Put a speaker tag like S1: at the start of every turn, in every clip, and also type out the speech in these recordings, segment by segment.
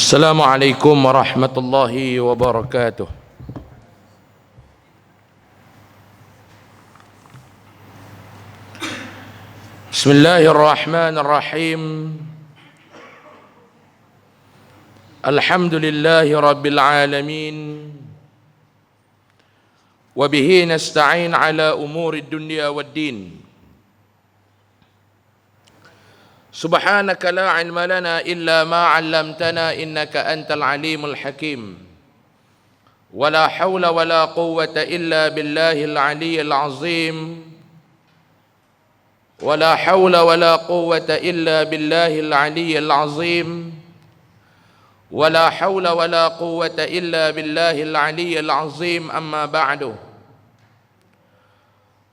S1: Assalamualaikum warahmatullahi wabarakatuh. Bismillahirrahmanirrahim. Alhamdulillahi rabbil alamin. Wa bihi nasta'in ala umuri dunya waddin. Subhanaka la ilma lana illa ma 'allamtana innaka antal alimul hakim. Wala haula wala quwwata illa billahil aliyyil azim. Wala haula wala quwwata illa billahil aliyyil azim. Wala haula wala quwwata illa billahil aliyyil azim. Amma ba'du.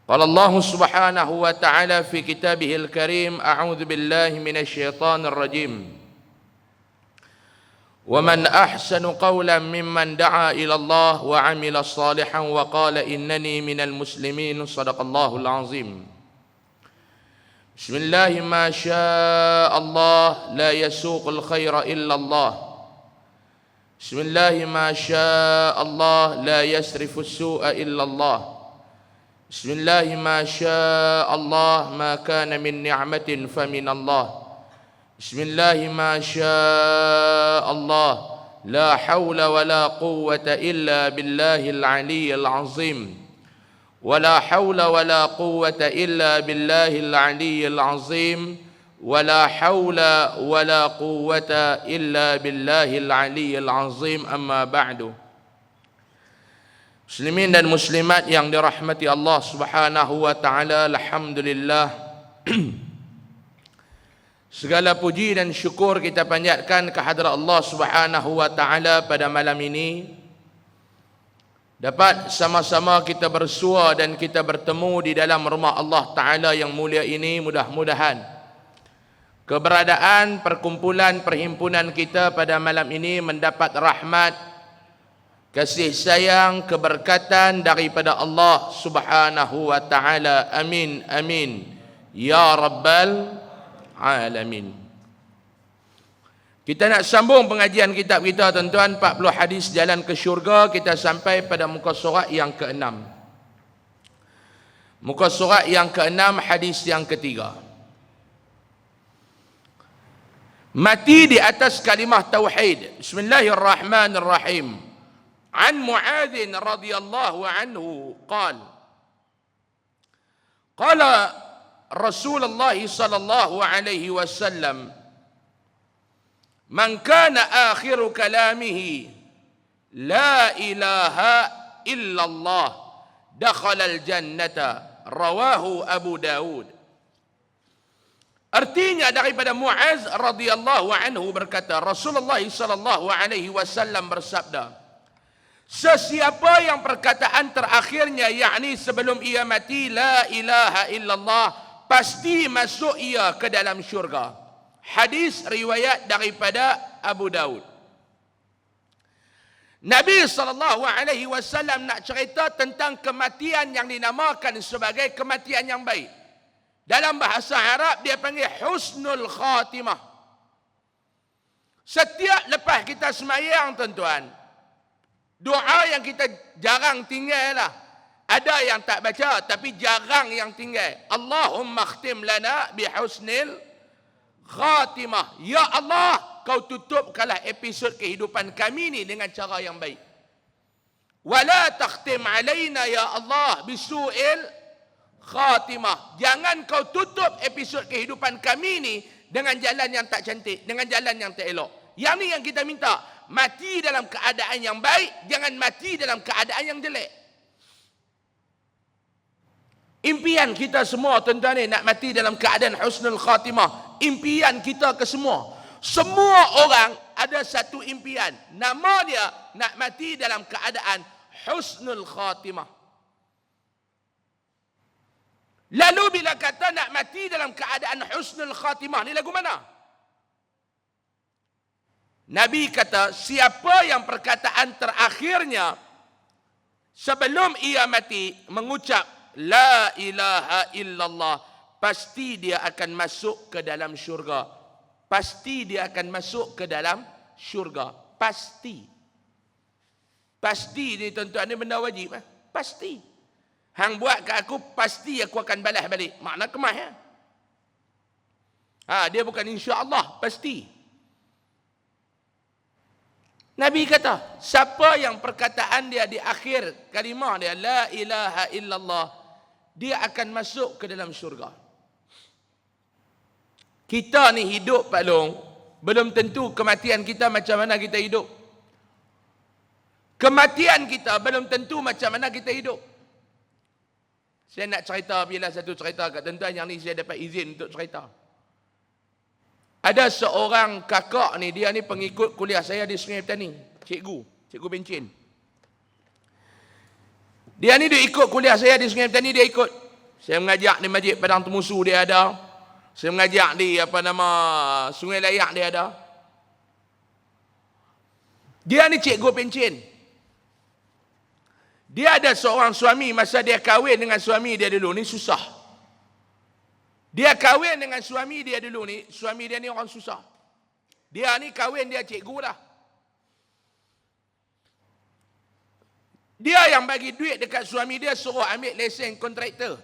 S1: قال الله سبحانه وتعالى في كتابه الكريم: أعوذ بالله من الشيطان الرجيم ومن أحسن قولا ممن دعا إلى الله وعمل صالحا وقال إنني من المسلمين. صدق الله العظيم. بسم الله ما شاء الله لا يسوق الخير إلا الله. بسم الله ما شاء الله لا يصرف السوء إلا الله. بسم الله ما شاء الله ما كان من نعمة فمن الله. بسم الله ما شاء الله لا حول ولا قوة إلا بالله العلي العظيم. ولا حول ولا قوة إلا بالله العلي العظيم. ولا حول ولا قوة إلا بالله العلي العظيم. أما بعد. Muslimin dan muslimat yang dirahmati Allah Subhanahu wa taala, alhamdulillah. Segala puji dan syukur kita panjatkan kehadrat Allah Subhanahu wa taala pada malam ini. Dapat sama-sama kita bersua dan kita bertemu di dalam rumah Allah taala yang mulia ini. Mudah-mudahan keberadaan perkumpulan perhimpunan kita pada malam ini mendapat rahmat, kasih sayang, keberkatan daripada Allah Subhanahu wa taala. Amin amin ya rabbal alamin. Kita nak sambung pengajian kitab kita tuan-tuan, 40 hadis jalan ke syurga. Kita sampai pada muka surat yang ke-6. Muka surat yang ke-6, hadis yang ketiga. Mati di atas kalimah tauhid. Bismillahirrahmanirrahim. عن معاذ رضي الله عنه قال قال رسول الله صلى الله عليه وسلم: من كان آخر كلامه لا إله إلا الله دخل الجنة. رواه أبو داود. Artinya daripada Muaz radhiyallahu anhu berkata, Rasulullah sallallahu alaihi wasallam bersabda, sesiapa yang perkataan terakhirnya, yakni sebelum ia mati, la ilaha illallah, pasti masuk ia ke dalam syurga. Hadis riwayat daripada Abu Daud. Nabi SAW nak cerita tentang kematian yang dinamakan sebagai kematian yang baik. Dalam bahasa Arab dia panggil husnul khatimah. Setiap lepas kita semayang tuan-tuan, doa yang kita jarang tinggal lah. Ada yang tak baca tapi jarang yang tinggal. Allahumma khtim lana bihusnil khatimah. Ya Allah, kau tutupkanlah episod kehidupan kami ni dengan cara yang baik. Wala takhtim alaina ya Allah bisu'il khatimah. Jangan kau tutup episod kehidupan kami ni dengan jalan yang tak cantik, dengan jalan yang tak elok. Yang ni yang kita minta. Mati dalam keadaan yang baik, jangan mati dalam keadaan yang jelek. Impian kita semua tuan-tuan ni nak mati dalam keadaan husnul khatimah. Impian kita ke semua. Semua orang ada satu impian. Nama dia nak mati dalam keadaan husnul khatimah. Lalu bila kata nak mati dalam keadaan husnul khatimah, ni lagu mana? Nabi kata, siapa yang perkataan terakhirnya sebelum ia mati mengucap la ilaha illallah, pasti dia akan masuk ke dalam syurga. Pasti dia akan masuk ke dalam syurga. Pasti. Pasti ni tuan-tuan, ni benda wajib. Pasti. Hang buat kat aku, pasti aku akan balas balik. Makna kemas ya. Dia bukan insya-Allah, pasti. Nabi kata, siapa yang perkataan dia di akhir kalimah dia, la ilaha illallah, dia akan masuk ke dalam syurga. Kita ni hidup Pak Long, belum tentu kematian kita macam mana kita hidup. Kematian kita belum tentu macam mana kita hidup. Saya nak cerita bila satu cerita kat tuan-tuan, yang ni saya dapat izin untuk cerita. Ada seorang kakak ni, dia ni pengikut kuliah saya di Sungai Petani. Cikgu Bencin. Dia ni dia ikut kuliah saya di Sungai Petani, dia ikut. Saya mengajak di Masjid Padang Temusu, dia ada. Saya mengajak di Sungai Layak, dia ada. Dia ni Cikgu Bencin. Dia ada seorang suami, masa dia kahwin dengan suami dia dulu ni susah. Dia kahwin dengan suami dia dulu ni, suami dia ni orang susah. Dia ni kahwin, dia cikgu dah. Dia yang bagi duit dekat suami dia, suruh ambil lesen kontraktor.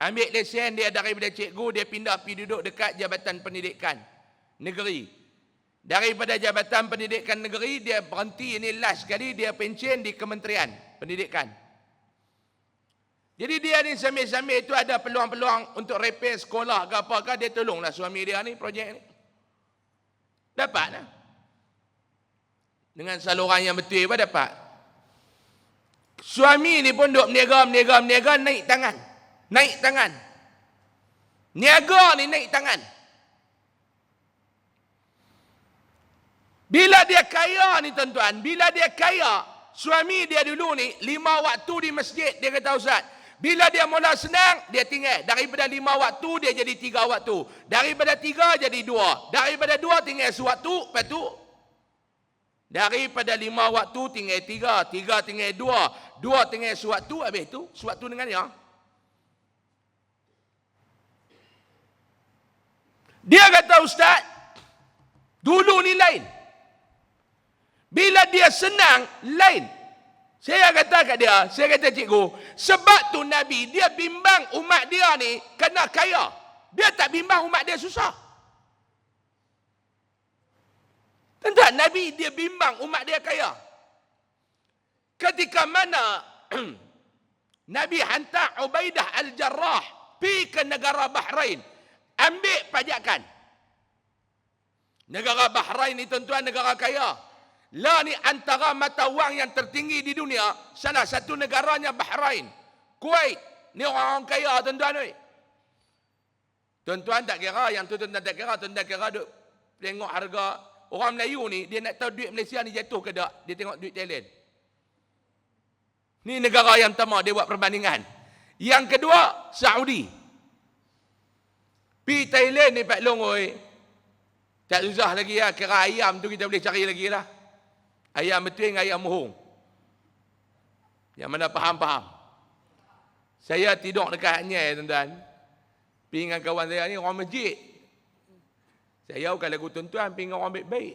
S1: Ambil lesen dia daripada cikgu, dia pindah pergi duduk dekat Jabatan Pendidikan Negeri. Daripada Jabatan Pendidikan Negeri, dia berhenti, ini last sekali, dia pencen di Kementerian Pendidikan. Jadi dia ni sambil-sambil itu ada peluang-peluang untuk repair sekolah ke apa ke, dia tolonglah suami dia ni projek ni. Dapat lah. Dengan saluran yang betul apa dapat. Suami ni pun duk meniaga, naik tangan. Niaga ni naik tangan. Bila dia kaya ni tuan-tuan, suami dia dulu ni 5 waktu di masjid, dia kata Ustaz, bila dia mula senang, dia tinggal. Daripada 5 waktu, dia jadi 3 waktu. Daripada 3, jadi 2. Daripada 2, tinggal sewaktu. Lepas tu, daripada 5 waktu, tinggal 3. 3 tinggal 2. 2 tinggal sewaktu. Habis tu, sewaktu dengan dia. Dia kata, Ustaz, dulu ni lain. Bila dia senang, lain. Saya kata kat dia, saya kata cikgu, sebab tu Nabi, dia bimbang umat dia ni kena kaya. Dia tak bimbang umat dia susah. Tentu Nabi dia bimbang umat dia kaya. Ketika mana Nabi hantar Ubaidah Al-Jarrah pergi ke negara Bahrain, ambil pajakan. Negara Bahrain ni tuan-tuan negara kaya. Lah ni antara mata wang yang tertinggi di dunia, salah satu negaranya Bahrain. Kuwait, ni orang-orang kaya tuan-tuan ni. Tuan-tuan tak kira, yang tu tuan-tuan tak kira, tuan-tuan kira duk tengok harga. Orang Melayu ni, dia nak tahu duit Malaysia ni jatuh ke tak, dia tengok duit Thailand. Ni negara yang pertama, dia buat perbandingan. Yang kedua, Saudi. Pi Thailand ni Pak Long, oi. Tak susah lagi lah, kira ayam tu kita boleh cari lagi lah. Ayam betul dengan ayam mohong. Yang mana faham-faham. Saya tidur dekat Anyai, tuan-tuan. Pergi dengan kawan saya ni, orang masjid. Saya bukan lagu tuan-tuan, pergi dengan orang baik-baik.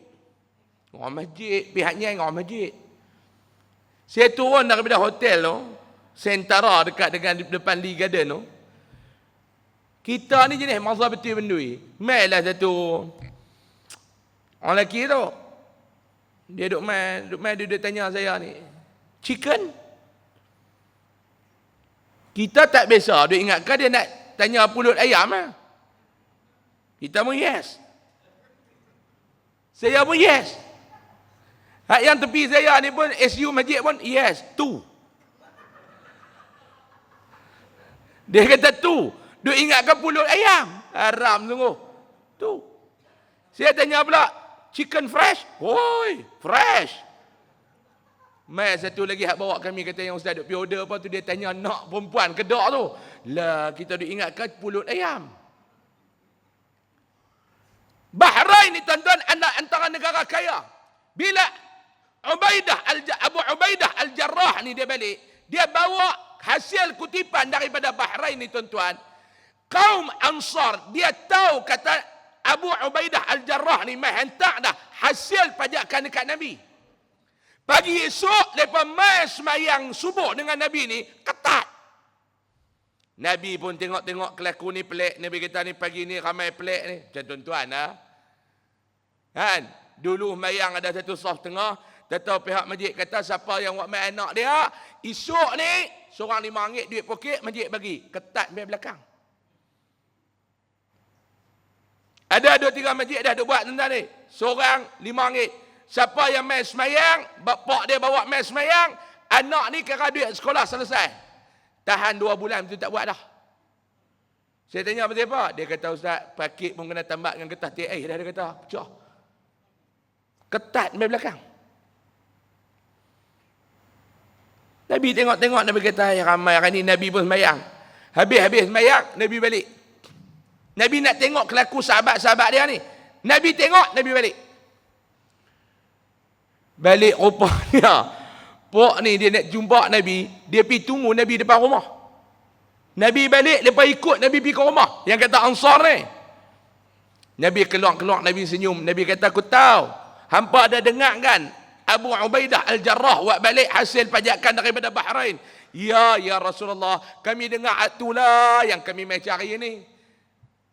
S1: Orang masjid, pihak Anyai dengan orang masjid. Saya turun daripada hotel tu, Sentara dekat dengan depan Lee Garden tu. Kita ni jenis masa betul bendui. Mailah satu orang lelaki tu. Dia duk main, dia tanya saya ni, chicken? Kita tak biasa, dia ingatkan dia nak tanya pulut ayam lah. Kita pun yes. Saya pun yes. Hak yang tepi saya ni pun, SU masjid pun, yes, tu. Dia kata tu. Dia ingatkan pulut ayam. Haram sungguh. Tu. Saya tanya pula, chicken fresh? Oi, fresh. Mai satu lagi hak bawa kami kata yang ustaz duk pi order apa tu, dia tanya nak perempuan kedak tu. Lah kita duk ingatkan pulut ayam. Bahrain ni tuan-tuan antara negara kaya. Bila Abu Ubaidah Al-Jarrah ni dia balik, dia bawa hasil kutipan daripada Bahrain ni tuan-tuan. Kaum Ansar, dia tahu kata Abu Ubaidah Al-Jarrah ni mai hantar dah hasil pajakan dekat Nabi. Pagi esok lepas mai semayang subuh dengan Nabi ni ketat. Nabi pun tengok-tengok kelaku ni pelik. Nabi kata ni pagi ni ramai pelik ni. Macam tuan-tuan lah. Kan? Dulu mayang ada satu saf tengah. Tahu pihak masjid kata siapa yang buat mai anak dia. Esok ni seorang RM5 duit poket masjid bagi. Ketat sampai belakang. Ada 2-3 masjid dah buat tuan-tuan ni. Seorang RM5. Siapa yang mai semayang. Bapak dia bawa mai semayang. Anak ni kira duit sekolah selesai. Tahan 2 bulan, betul tak buat dah. Saya tanya pasal apa? Dia kata, Ustaz, pakit pun kena tambah dengan getah TI dah, dia kata. Pecah. Ketat sampai belakang. Nabi tengok-tengok, Nabi kata, ya ramai hari ni Nabi pun semayang. Habis semayang, Nabi balik. Nabi nak tengok kelaku sahabat-sahabat dia ni. Nabi tengok, Nabi balik. Balik rupanya. Pok ni dia nak jumpa Nabi, dia pergi tunggu Nabi depan rumah. Nabi balik, lepas ikut Nabi pergi ke rumah. Yang kata Ansar ni. Nabi keluar, Nabi senyum. Nabi kata, aku tahu. Hampa ada dengar kan? Abu Ubaidah Al-Jarrah buat balik hasil pajakan daripada Bahrain. Ya Rasulullah, kami dengar itulah yang kami mai cari ni.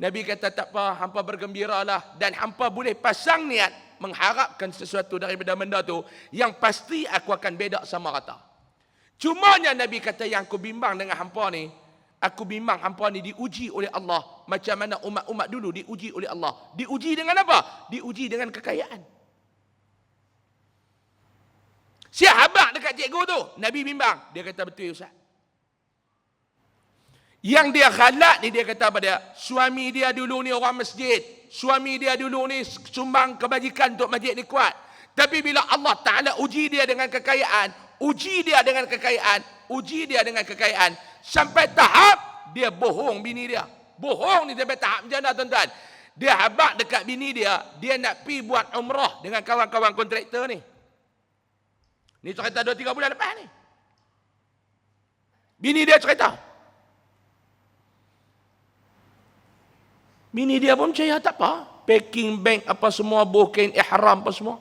S1: Nabi kata, tak apa, hampa bergembiralah. Dan hampa boleh pasang niat mengharapkan sesuatu daripada benda tu yang pasti aku akan bedak sama rata. Cumanya Nabi kata yang aku bimbang dengan hampa ni, aku bimbang hampa ni diuji oleh Allah macam mana umat-umat dulu diuji oleh Allah. Diuji dengan apa? Diuji dengan kekayaan. Sahabat dekat cikgu tu, Nabi bimbang. Dia kata betul Ustaz. Yang dia khalat ni, dia kata pada suami dia dulu ni orang masjid. Suami dia dulu ni sumbang kebajikan untuk masjid ni kuat. Tapi bila Allah Ta'ala uji dia dengan kekayaan, sampai tahap dia bohong bini dia. Bohong ni sampai tahap macam mana tuan-tuan? Dia habaq dekat bini dia nak pergi buat umrah dengan kawan-kawan kontraktor ni. Ni cerita 2-3 bulan lepas ni. Bini dia cerita. Bini dia pun percaya tak apa. Packing bank apa semua, booking ihram apa semua.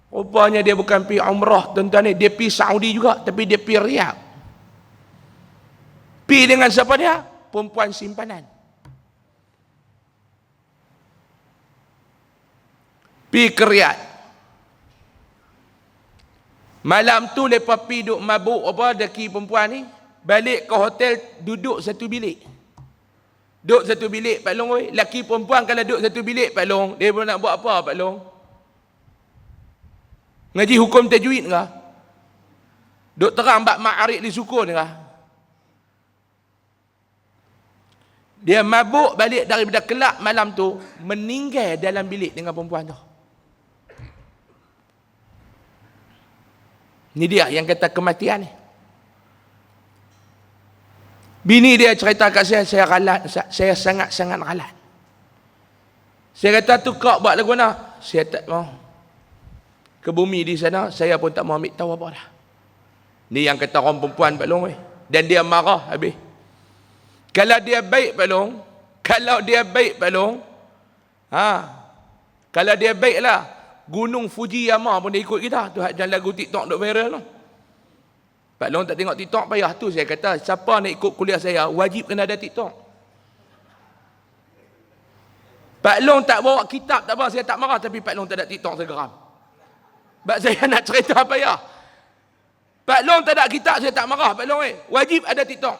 S1: Rupanya dia bukan pergi umrah tuan-tuan ni. Dia pergi Saudi juga. Tapi dia pergi Riyadh. Pergi dengan siapa dia? Perempuan simpanan. Pergi ke Riyadh. Malam tu lepas pergi duduk mabuk apa daki perempuan ni. Balik ke hotel duduk satu bilik. Duduk satu bilik Pak Long. Laki perempuan kalau duduk satu bilik Pak Long, dia pun nak buat apa Pak Long? Ngaji hukum tajwid ke? Duk terang bab ma'arif di sukun ke? Dia mabuk balik daripada kelab malam tu, meninggal dalam bilik dengan perempuan tu. Ni dia yang kata kematian ni. Bini dia cerita kat saya ralat, saya sangat-sangat ralat. Saya kata tu kau buat lagu mana? Saya tak mau. Ke bumi di sana, saya pun tak mau ambil tahu apa dah. Ni yang kata orang perempuan Pak Long. Dan dia marah habis. Kalau dia baik Pak Long, kalau dia baik lah, Gunung Fujiyama pun dia ikut kita. Tu jalan lagu TikTok duk viral tu. Pak Long tak tengok TikTok payah tu. Saya kata siapa nak ikut kuliah saya wajib kena ada TikTok. Pak Long tak bawa kitab tak apa, saya tak marah. Tapi Pak Long tak ada TikTok, saya geram. Sebab saya nak cerita payah. Pak Long tak ada kitab, saya tak marah. Pak Long wajib ada TikTok.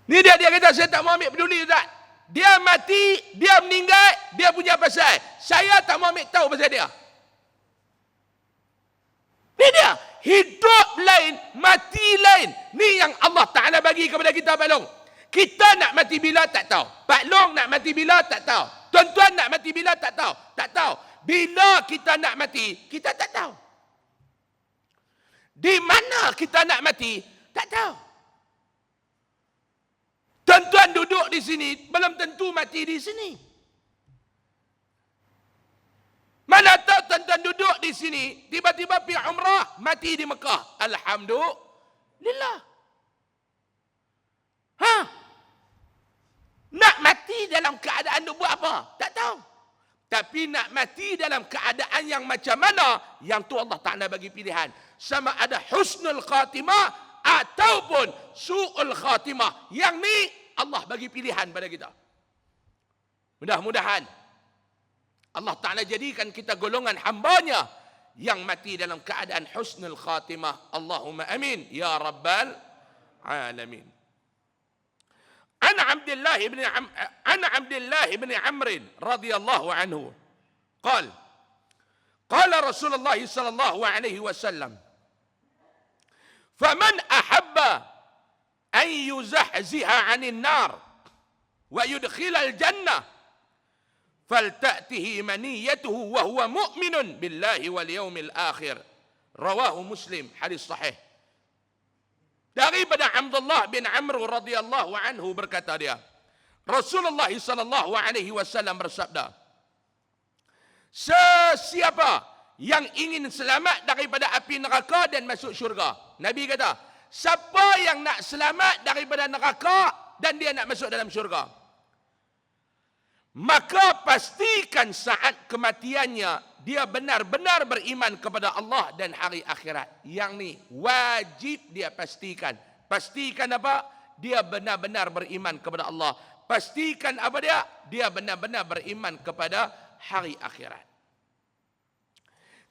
S1: Ni dia kata saya tak mau ambil peduli Ustaz. Dia mati, dia meninggal, dia punya pasal. Saya tak mau ambil tahu pasal dia. Ni dia, hidup lain, mati lain. Ni yang Allah Ta'ala bagi kepada kita Pak Long. Kita nak mati bila tak tahu. Pak Long nak mati bila tak tahu. Tuan-tuan nak mati bila tak tahu. Tak tahu. Bila kita nak mati, kita tak tahu. Di mana kita nak mati, tak tahu. Tuan-tuan duduk di sini, belum tentu mati di sini. Mana tahu tuan-tuan duduk di sini, tiba-tiba pergi umrah, mati di Mekah. Alhamdulillah. mati dalam keadaan nak buat apa? Tak tahu. Tapi nak mati dalam keadaan yang macam mana, yang tu Allah Ta'ala bagi pilihan. Sama ada husnul khatimah ataupun su'ul khatimah. Yang ni Allah bagi pilihan pada kita. Mudah-mudahan Allah Ta'ala jadikan kita golongan hambanya yang mati dalam keadaan husnul khatimah. Allahumma amin ya rabbal alamin. عن عبد الله بن عمرو رضي الله عنه قال قال رسول الله صلى الله عليه وسلم فمن أحب أن يزحزح عن النار ويدخل الجنة فلتأته منيته وهو مؤمن بالله واليوم الآخر رواه مسلم حديث صحيح. Daripada Abdullah bin Amr radhiyallahu anhu berkata dia, Rasulullah sallallahu alaihi wasallam bersabda, sesiapa yang ingin selamat daripada api neraka dan masuk syurga. Nabi kata, siapa yang nak selamat daripada neraka dan dia nak masuk dalam syurga, maka pastikan saat kematiannya dia benar-benar beriman kepada Allah dan hari akhirat. Yang ni wajib dia pastikan. Pastikan apa? Dia benar-benar beriman kepada Allah. Pastikan apa dia? Dia benar-benar beriman kepada hari akhirat.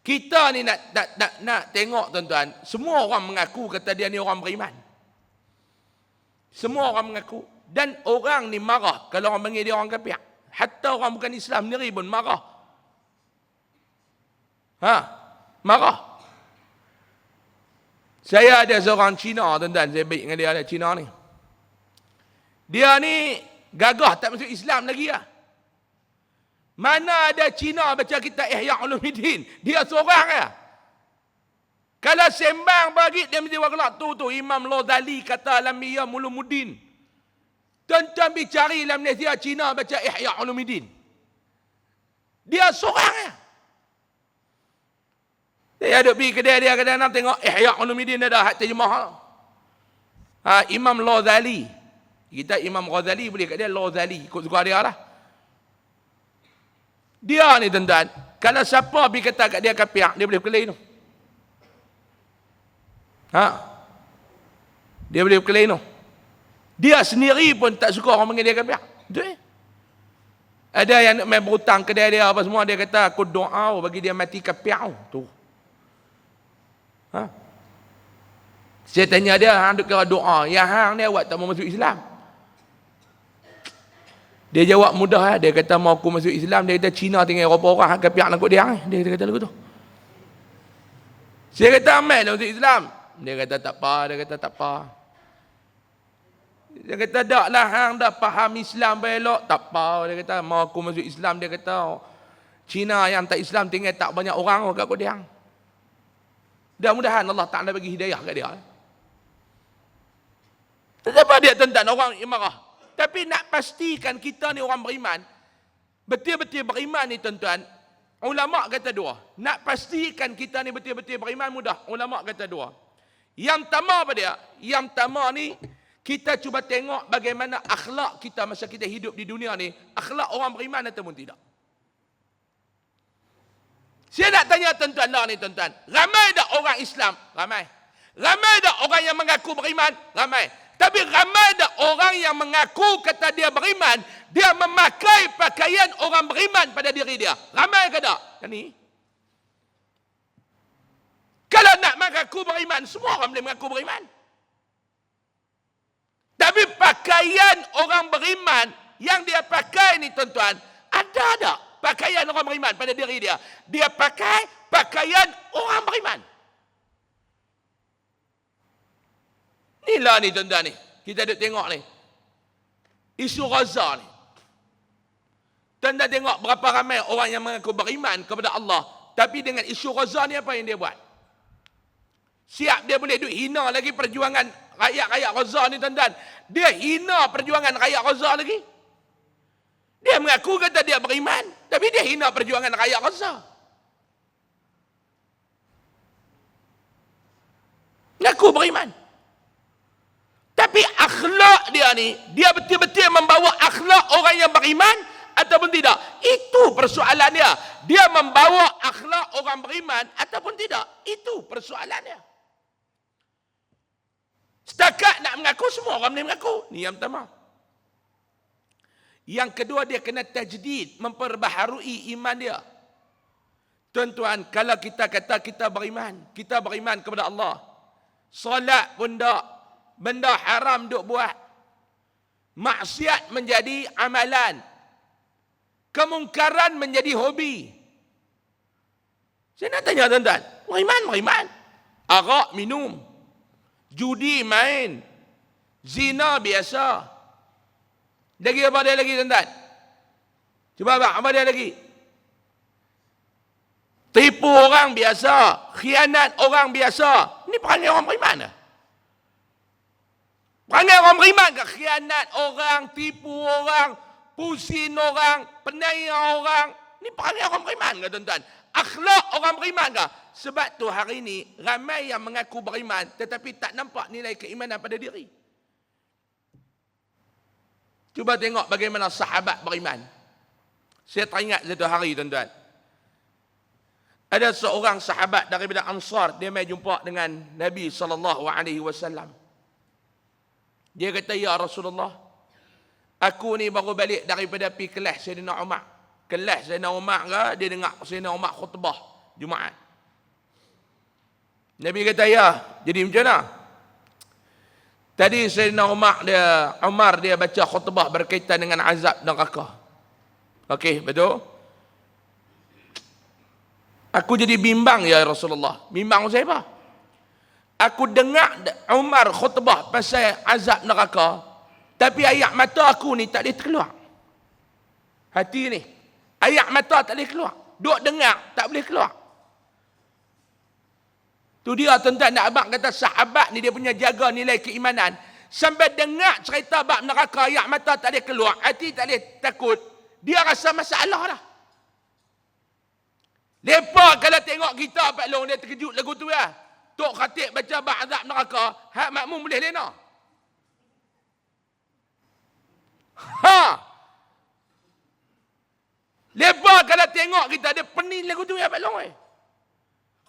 S1: Kita ni nak tengok tuan-tuan, semua orang mengaku kata dia ni orang beriman. Semua orang mengaku. Dan orang ni marah kalau orang panggil dia orang kafir. Hatta orang bukan Islam sendiri pun marah. Marah. Saya ada seorang Cina, tuan-tuan, saya baik dengan dia, ada Cina ni. Dia ni gagah tak masuk Islam lagi lah. Mana ada Cina baca kitab Ihya Ulumuddin, dia seorang lah. Kalau sembang bagi dia mesti waklak tu Imam Ghazali kata dalam Ihya Ulumuddin. Tuan-tuan cari dalam Malaysia Cina baca Ihya Ulumuddin. Dia seorang lah. Dia duduk pergi kedai dia kadang-kadang tengok Ihya Ulumuddin ada hak terjemah. Imam Ghazali. Kita Imam Ghazali boleh kat dia Ghazali, ikut suka dia lah. Dia ni tuan-tuan, kalau siapa pergi kata kat dia kafir, dia boleh berkelahi tu. Dia boleh berkelahi tu. Dia sendiri pun tak suka orang panggil dia kafir. Betul. Ada yang nak main berhutang kedai dia apa semua, dia kata aku doa bagi dia mati kafir tu. Saya tanya dia, hang duk kira doa, yang hang ni awak tak mau masuk Islam. Dia jawab mudah, dia kata mau aku masuk Islam, dia kata Cina tinggal berapa orang hang kafir nak ikut dia, dia kata lagu tu. Saya kata amal lah masuk Islam. Dia kata tak apa. Dia kata tak lah hang dah faham Islam elok, tak apa. Dia kata mau aku masuk Islam, dia kata Cina yang tak Islam tinggal tak banyak orang kat ikut dia. Mudah-mudahan Allah Ta'ala bagi hidayah kat dia. Kenapa dia tuan-tuan orang yang marah? Tapi nak pastikan kita ni orang beriman, betul-betul beriman ni tuan-tuan, ulama' kata dua. Nak pastikan kita ni betul-betul beriman mudah. Ulama' kata dua. Yang pertama apa dia? Yang pertama ni, kita cuba tengok bagaimana akhlak kita masa kita hidup di dunia ni. Akhlak orang beriman ataupun tidak. Saya nak tanya tuan-tuan lah ni tuan-tuan. Ramai tak orang Islam? Ramai. Ramai tak orang yang mengaku beriman? Ramai. Tapi ramai tak orang yang mengaku kata dia beriman, dia memakai pakaian orang beriman pada diri dia? Ramai ke tak? Kan ni? Kalau nak mengaku beriman, semua orang boleh mengaku beriman. Tapi pakaian orang beriman yang dia pakai ni tuan-tuan, ada tak pakaian orang beriman pada diri dia? Dia pakai pakaian orang beriman. Inilah ni tuan-tuan ni. Kita duk tengok ni. Isu Gaza ni. Tuan-tuan tengok berapa ramai orang yang mengaku beriman kepada Allah. Tapi dengan isu Gaza ni apa yang dia buat? Siap dia boleh duk hina lagi perjuangan rakyat-rakyat Gaza ni tuan-tuan. Dia hina perjuangan rakyat Gaza lagi. Dia mengaku kata dia beriman. Tapi dia hina perjuangan rakyat Gaza. Mengaku beriman. Tapi akhlak dia ni, dia betul-betul membawa akhlak orang yang beriman ataupun tidak? Itu persoalan dia. Dia membawa akhlak orang beriman ataupun tidak? Itu persoalannya. Setakat nak mengaku, semua orang boleh mengaku. Ni yang pertama. Yang kedua, dia kena tajdid, memperbaharui iman dia. Tuan-tuan, kalau kita kata kita beriman kepada Allah. Solat pun tak, benda haram duk buat. Maksiat menjadi amalan. Kemungkaran menjadi hobi. Saya nak tanya tuan-tuan, beriman. Arak minum. Judi main. Zina biasa. Lagi apa dia lagi tuan-tuan? Cuba abang, apa dia lagi? Tipu orang biasa. Khianat orang biasa. Ini perangai orang beriman lah. Perangai orang beriman ke? Khianat orang, tipu orang, pusin orang, penayar orang. Ini perangai orang beriman ke tuan-tuan? Akhlak orang beriman ke? Sebab tu hari ini ramai yang mengaku beriman tetapi tak nampak nilai keimanan pada diri. Cuba tengok bagaimana sahabat beriman. Saya teringat satu hari tuan-tuan. Ada seorang sahabat daripada Ansar, dia mai jumpa dengan Nabi SAW. Dia kata, ya Rasulullah, aku ni baru balik daripada pergi kelas Sayyidina Umar. Kelas Sayyidina Umar ke, dia dengar Sayyidina Umar khutbah Jumaat. Nabi kata, ya, jadi macam mana? Tadi Sayyidina Umar dia baca khutbah berkaitan dengan azab neraka. Okey, betul? Aku jadi bimbang ya Rasulullah. Bimbang saya apa? Aku dengar Umar khutbah pasal azab neraka, tapi ayat mata aku ni tak boleh terkeluar. Hati ni, ayat mata tak boleh keluar. Duk dengar, tak boleh keluar. Tu dia tuan-tuan, nak abang kata sahabat ni dia punya jaga nilai keimanan. Sampai dengar cerita bab neraka, ayat mata tak boleh keluar, hati tak boleh takut. Dia rasa masalah dah. Lepas kalau tengok kita Pak Long, dia terkejut lagu tu ya. Tok Khatib baca bab azab neraka, hak makmum boleh lena. Lepas kalau tengok kita, dia pening lagu tu ya Pak Long.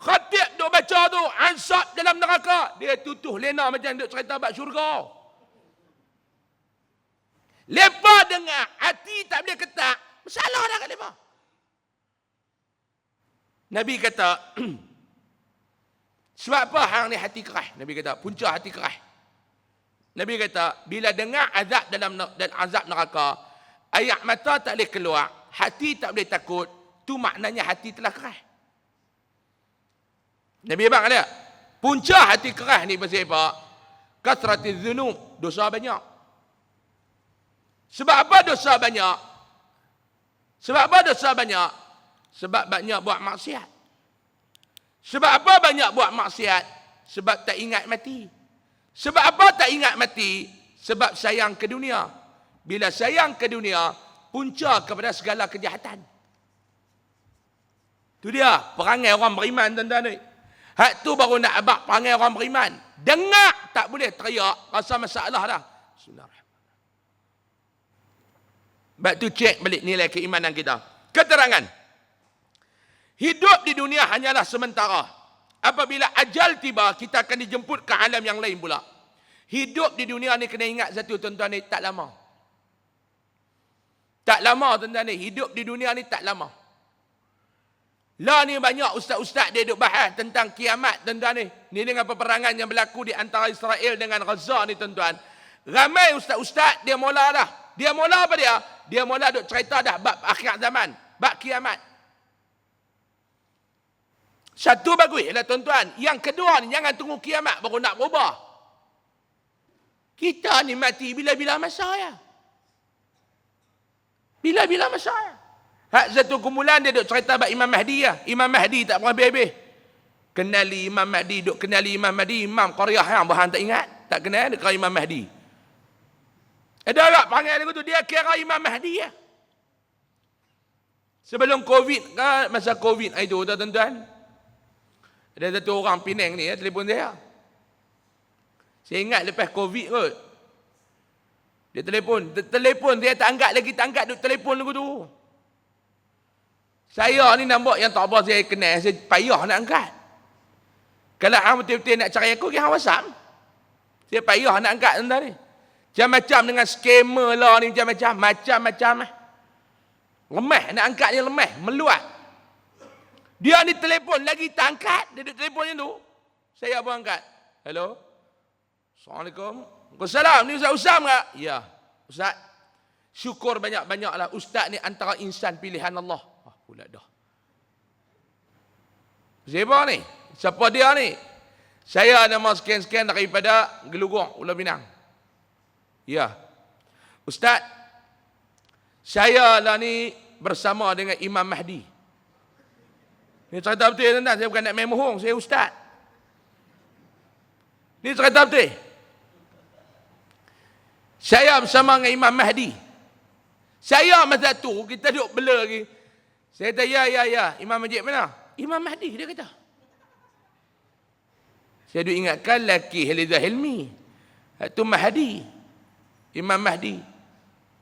S1: Khatib duk baca tu, azab dalam neraka, dia tutuh lena macam duk cerita bab syurga. Lepas dengar, hati tak boleh ketak, masalah dah kat lepas. Nabi kata, sebab apa hang ni hati keras? Nabi kata, punca hati keras. Nabi kata, bila dengar azab dalam azab neraka, ayat mata tak boleh keluar, hati tak boleh takut, tu maknanya hati telah keras. Nabi abang ada, punca hati keras ni pasal apa? Kasratiz dzunub, dosa banyak. Sebab apa dosa banyak? Sebab apa dosa banyak? Sebab banyak buat maksiat. Sebab apa banyak buat maksiat? Sebab tak ingat mati. Sebab apa tak ingat mati? Sebab sayang ke dunia. Bila sayang ke dunia, punca kepada segala kejahatan. Itu dia perangai orang beriman tuan-tuan ni. Hak tu baru nak abang perangai orang beriman. Dengar tak boleh teriak, rasa masalah dah. Bismillahirrahmanirrahim. Sebab tu cek balik nilai keimanan kita. Keterangan. Hidup di dunia hanyalah sementara. Apabila ajal tiba, kita akan dijemput ke alam yang lain pula. Hidup di dunia ni kena ingat satu tuan-tuan ni, tak lama. Tak lama tuan-tuan ni, hidup di dunia ni tak lama. Lah ni banyak ustaz-ustaz dia duk bahas tentang kiamat tuan-tuan ni. Ni dengan peperangan yang berlaku di antara Israel dengan Gaza ni tuan-tuan. Ramai ustaz-ustaz dia mula dah. Dia mula apa dia? Dia mula duk cerita dah bab akhir zaman, bab kiamat. Satu baguslah tuan-tuan. Yang kedua ni, jangan tunggu kiamat baru nak berubah. Kita ni mati bila-bila masa ya. Bila-bila masa ya. Hak satu kumpulan dia duk cerita bab Imam Mahdi ya. Imam Mahdi tak pernah habis-habis. Kenali Imam Mahdi, duk kenali Imam Mahdi, Imam Qaryah yang bahan tak ingat. Tak kenal dekat Imam Mahdi. Ada orang panggil dia tu, dia kira Imam Mahdi ya. Sebelum Covid ke, masa Covid itu tuan-tuan. Ada satu orang Penang ni, telefon saya. Saya ingat lepas Covid kot. Dia telefon, dia tak angkat lagi, duk telefon lagu tu. Saya ni nampak yang tak apa saya kenal, saya payah nak angkat. Kalau hang betul-betul nak cari aku, hang WhatsApp. Saya payah nak angkat tuan ni. Macam-macam dengan skamer lah ni, macam-macam lah. Lemah, nak angkat ni lemah, meluat. Dia ni telefon lagi tak angkat, dia duk telefon yang tu. Saya pun angkat. Hello? Assalamualaikum. Waalaikumsalam. Ni Ustaz Usam tak? Ya. Ustaz, syukur banyak-banyaklah. Ustaz ni antara insan pilihan Allah. Pula dah. Siapa ni? Siapa dia ni? Saya nama sekian-sekian daripada Gelugong, Pulau Pinang. Ya. Ustaz, saya lah ni bersama dengan Imam Mahdi. Ni cerita betul tuan-tuan, saya bukan nak main mohong, saya ustaz. Ni cerita betul. Saya bersama dengan Imam Mahdi. Saya masa tu, kita duduk bela lagi. Saya kata, ya, Imam Majid mana? Imam Mahdi, dia kata. Saya duduk ingatkan laki Halidah Hilmi. Itu Mahdi. Imam Mahdi.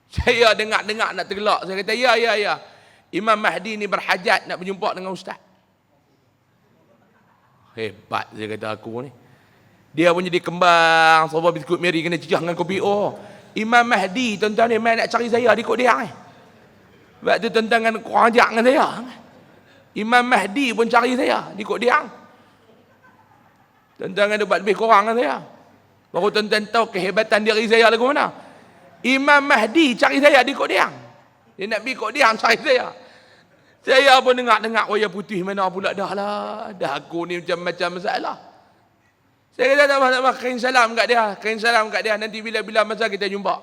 S1: Saya dengar-dengar nak tergelak. Saya kata, ya. Imam Mahdi ni berhajat nak berjumpa dengan ustaz. Hebat, saya kata aku ni. Dia pun jadi kembang. Sebab biskut Mary kena cicah dengan kopi. Oh, Imam Mahdi, tuan-tuan ni main nak cari saya di kod dia. Sebab tu tuan-tuan kan kurang ajak dengan saya. Imam Mahdi pun cari saya di kod dia. Tuan-tuan kan buat lebih kurang dengan saya. Baru tuan-tuan tahu kehebatan diri saya lagu mana. Imam Mahdi cari saya di kod dia. Dia nak pergi kod dia cari saya. Saya pun dengar-dengar wayang putih mana pula dah lah. Dah aku ni macam-macam masalah. Saya kata tak apa, kirim salam kat dia. Nanti bila-bila masa kita jumpa.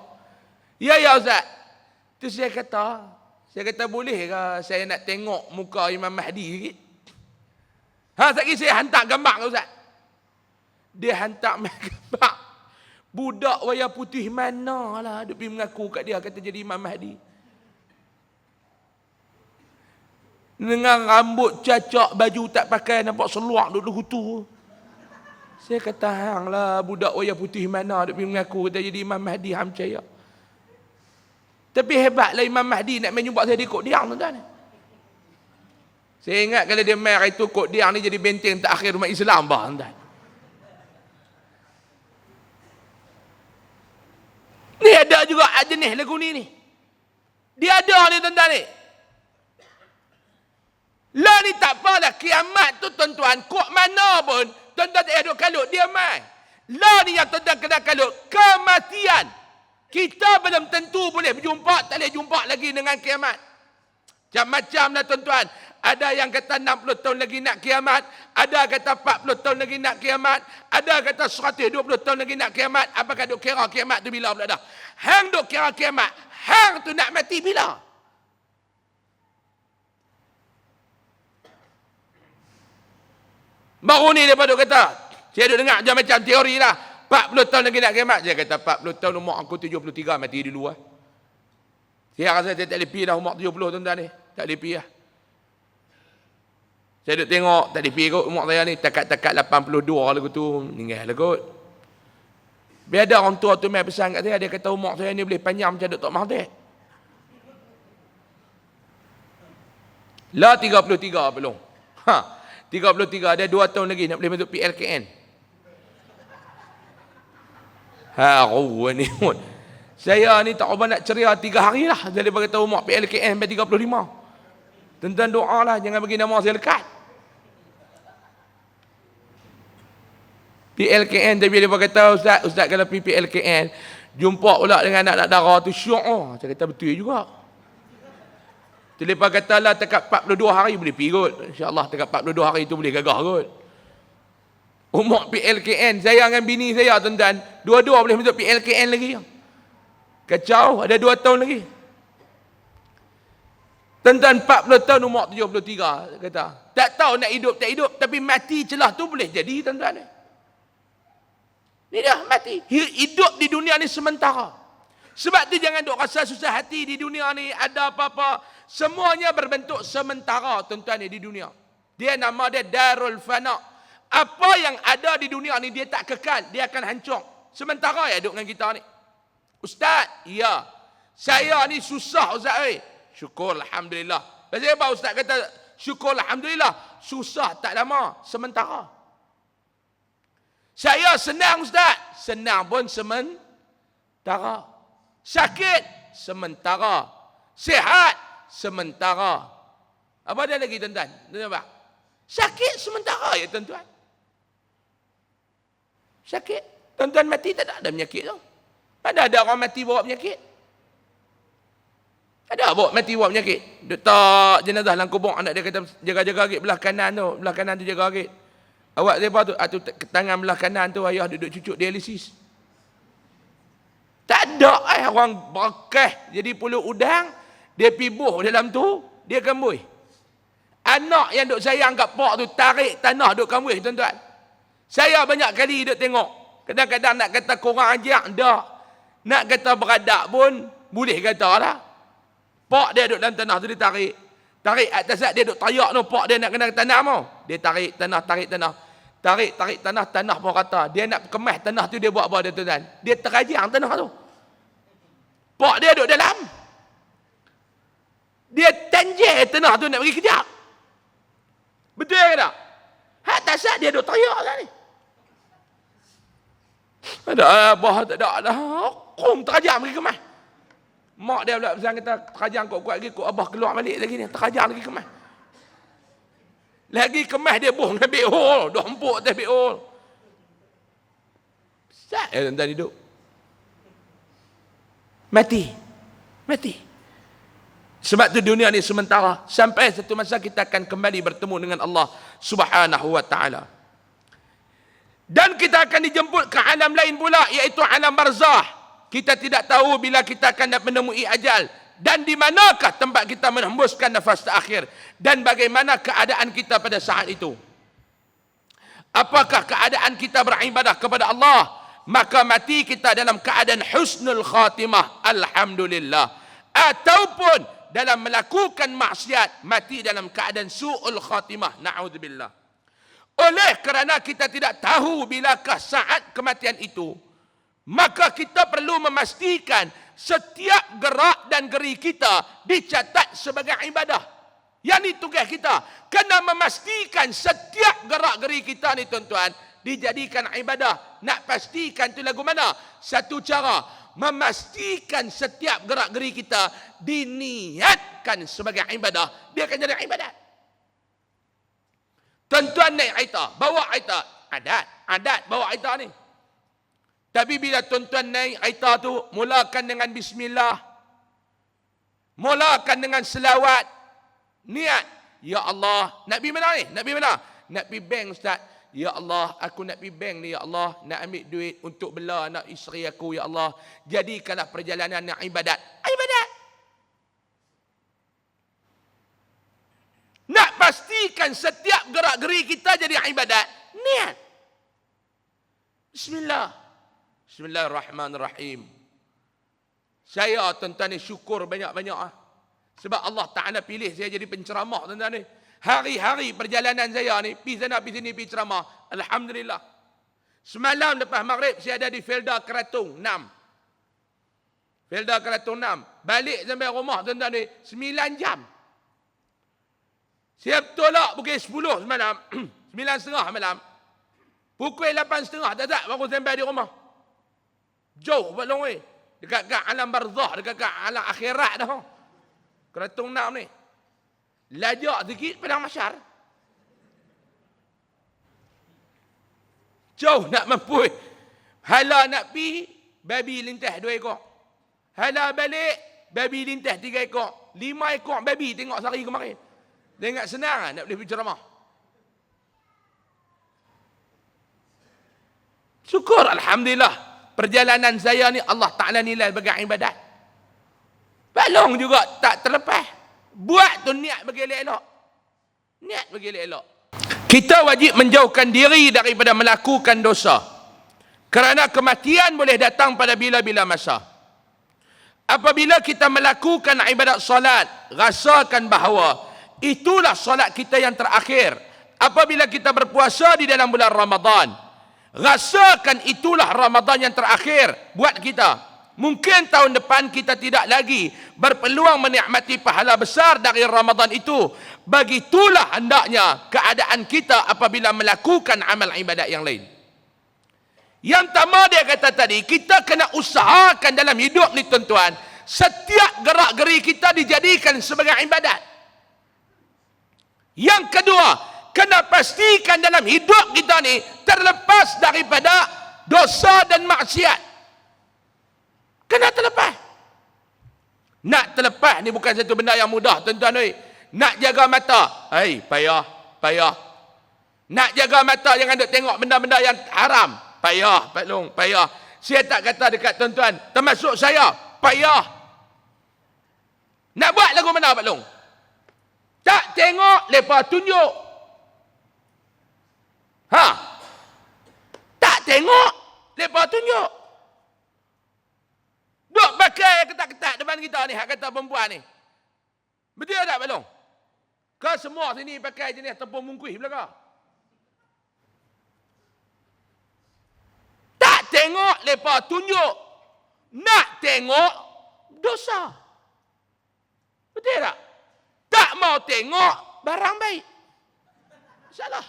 S1: Ya Ustaz. Tu saya kata boleh ke saya nak tengok muka Imam Mahdi sikit? Sekali saya hantar gambar ke Ustaz. Dia hantar gambar. Budak wayang putih mana lah. Dia pergi mengaku kat dia, kata jadi Imam Mahdi. Dengan rambut cacak, baju tak pakai, nampak seluar duduk hutu. Saya kata, hang lah budak wayang putih mana, dia pergi mengaku, kata jadi Imam Mahdi, hang percaya. Tapi hebatlah Imam Mahdi nak main jumpa saya di Kok Diang, tuan-tuan. Saya ingat kalau dia main hari itu, Kok Diang ni jadi benteng terakhir umat Islam, tuan-tuan. Ni ada juga jenis lagu ni. Dia ada ni, tuan-tuan ni. Lah ni tak apalah, kiamat tu tuan-tuan, kok mana pun, tuan-tuan tak ada kalut, dia mai. Lah ni yang tuan-tuan kena kalut, kematian. Kita belum tentu boleh berjumpa, tak boleh jumpa lagi dengan kiamat. Macam-macam lah tuan-tuan. Ada yang kata 60 tahun lagi nak kiamat, ada kata 40 tahun lagi nak kiamat, ada kata 120 tahun lagi nak kiamat. Apakah duk kira kiamat tu bila pula dah? Hang duk kira kiamat, hang tu nak mati bila? Baru ni dia duk kata, saya duk dengar macam teori lah, 40 tahun lagi nak kiamat. Saya kata 40 tahun umur aku 73, mati dulu lah. Saya rasa saya tak lepi dah umur 70 tuan-tuan ni. Tak lepi lah. Saya duk tengok, tak lepi kot umur saya ni, takat-takat 82 lagu tu, meninggal lah kot. Biar ada orang tua tu main pesan kat saya, dia kata umur saya ni boleh panjang macam Dr. Mahathir. Lah 33 belum. 33, ada 2 tahun lagi nak boleh masuk PLKN. Ni pun. Saya ni tak apa nak ceria 3 hari lah. Jadi bagi tahu umur PLKN sampai 35. Tuan-tuan doa lah, jangan bagi nama saya lekat. PLKN, tapi dia kata, Ustaz kalau pergi PLKN, jumpa pula dengan anak-anak darah tu syok. Saya kata betul juga. Lepas kata lah dekat 42 hari boleh pergi kot. InsyaAllah dekat 42 hari tu boleh gagah kot. Umur PLKN, saya dengan bini saya tuan-tuan, dua-dua boleh masuk PLKN lagi. Kacau, ada 2 tahun lagi. Tuan-tuan 40 tahun umur 73, kata. Tak tahu nak hidup tak hidup, tapi mati celah tu boleh jadi tuan-tuan. Ni dah mati. Hidup di dunia ni sementara. Sebab tu jangan duk rasa susah hati di dunia ni, ada apa-apa. Semuanya berbentuk sementara tuan-tuan ni di dunia. Dia nama dia Darul Fana. Apa yang ada di dunia ni dia tak kekal, dia akan hancur. Sementara ya duk dengan kita ni. Ustaz, ya. Saya ni susah Ustaz. Syukur Alhamdulillah. Pasal apa Ustaz kata syukur Alhamdulillah? Susah tak lama, sementara. Saya senang Ustaz. Senang pun sementara. Sakit, sementara. Sihat, sementara. Apa ada lagi tuan-tuan? Tuan-tuan, sakit sementara ya tuan-tuan. Sakit. Tuan-tuan mati tak ada penyakit tu. Ada orang mati bawa penyakit. Ada bawa mati bawa penyakit. Letak jenazah dalam kubur, anak dia kata jaga-jaga agak belah kanan tu jaga agak. Awak siapa tu? Tangan belah kanan tu ayah duduk cucuk dialisis. Tak ada orang berkah jadi pulut udang, dia pibuh dalam tu, dia kambui. Anak yang duk sayang kat pak tu tarik tanah duk kambui tuan-tuan. Saya banyak kali duk tengok. Kadang-kadang nak kata kurang ajar, tak. Nak kata beradak pun boleh kata lah. Pak dia duduk dalam tanah tu, dia tarik. Tarik atas dia duduk tayak tu, pak dia nak kena tanah mau. Dia tarik tanah. Tarik tanah pun rata. Dia nak kemas tanah tu, dia buat apa dia tuan-tuan? Dia terajang tanah tu. Pak dia duduk dalam. Dia tanjir tanah tu nak pergi kejap. Betul ke tak? Atas dia duduk tayak lah ni. Ada apa, tak ada. Kum terajang pergi kemas. Mak dia pula pesan kata, terajang kuat-kuat lagi, kok abah keluar balik lagi ni, terajang lagi kemas. Lagi kemas dia buh ambil hol, dah empuk dia ambil hol. Besar tuan-tuan hidup. Mati. Sebab tu dunia ni sementara. Sampai satu masa kita akan kembali bertemu dengan Allah Subhanahu wa ta'ala. Dan kita akan dijemput ke alam lain pula, iaitu alam barzah. Kita tidak tahu bila kita akan menemui ajal. Dan di manakah tempat kita menghembuskan nafas terakhir. Dan bagaimana keadaan kita pada saat itu. Apakah keadaan kita beribadah kepada Allah? Maka mati kita dalam keadaan husnul khatimah. Alhamdulillah. Ataupun dalam melakukan maksiat, mati dalam keadaan su'ul khatimah. Na'udzubillah. Oleh kerana kita tidak tahu bilakah saat kematian itu, maka kita perlu memastikan setiap gerak dan geri kita dicatat sebagai ibadah. Yang ini tugas kita. Kena memastikan setiap gerak geri kita ni tuan-tuan dijadikan ibadah. Nak pastikan tu lagu mana? Satu cara, memastikan setiap gerak geri kita diniatkan sebagai ibadah. Dia akan jadi ibadat. Tuan-tuan naik kereta, bawa kereta, adat bawa kereta ni. Tapi bila tuan-tuan naik kereta tu, mulakan dengan bismillah. Mulakan dengan selawat. Niat, ya Allah, nak pergi mana ni? Nak pergi mana? Nak pergi bank Ustaz. Ya Allah, aku nak pergi bank ni, ya Allah. Nak ambil duit untuk bela anak isteri aku, ya Allah. Jadikanlah perjalanan yang ibadat. Ibadat. Nak pastikan setiap gerak-geri kita jadi ibadat. Niat. Bismillahirrahmanirrahim. Saya tuan-tuan ni syukur banyak-banyak. Sebab Allah Ta'ala pilih saya jadi penceramah tuan-tuan ni. Hari-hari perjalanan saya ni, pergi sana, pergi sini, pergi ceramah. Alhamdulillah. Semalam lepas maghrib, saya ada di Felda Keratung 6. Felda Keratung 6. Balik sampai rumah tuan-tuan ni, 9 jam. Saya tolak pukul 10 semalam. 9.30 malam. Pukul 8.30 tak baru sampai di rumah. Jauh buat long way. Dekat alam barzah, dekat alam akhirat dah. Keratung 6 ni. Lajak sikit padang mahsyar. Jauh nak mampu. Hala nak pi, babi lintas 2 ekor. Hala balik, babi lintas 3 ekor. 5 ekor babi tengok sehari kemarin. Tengok senang lah nak boleh pergi ceramah. Syukur Alhamdulillah. Perjalanan saya ni Allah Ta'ala nilai sebagai ibadat. Balong juga tak terlepas. Buat tu niat bagi elok-elok. Niat bagi elok-elok. Kita wajib menjauhkan diri daripada melakukan dosa. Kerana kematian boleh datang pada bila-bila masa. Apabila kita melakukan ibadat solat, rasakan bahawa itulah solat kita yang terakhir. Apabila kita berpuasa di dalam bulan Ramadan, rasakan itulah Ramadan yang terakhir buat kita. Mungkin tahun depan kita tidak lagi berpeluang menikmati pahala besar dari Ramadan itu. Begitulah hendaknya keadaan kita apabila melakukan amal ibadat yang lain. Yang pertama dia kata tadi, kita kena usahakan dalam hidup ni tuan-tuan, setiap gerak-geri kita dijadikan sebagai ibadat. Yang kedua, kena pastikan dalam hidup kita ni terlepas daripada dosa dan maksiat. Kena terlepas. Nak terlepas ni bukan satu benda yang mudah, tuan-tuan. Nak jaga mata, payah. Nak jaga mata jangan duk tengok benda-benda yang haram, payah, Pak Long, payah. Saya tak kata dekat tuan-tuan, termasuk saya, payah. Nak buat lagu mana, Pak Long? Tak tengok, lepas tunjuk. Tak tengok, lepas tunjuk. Duk pakai ketat-ketat depan kita ni, hak kata perempuan ni. Betul tak, Pak Long? Kau semua sini pakai jenis tepung mungkuih belakang. Tak tengok, lepas tunjuk. Nak tengok, dosa. Betul tak? Tak mau tengok, barang baik. Salah.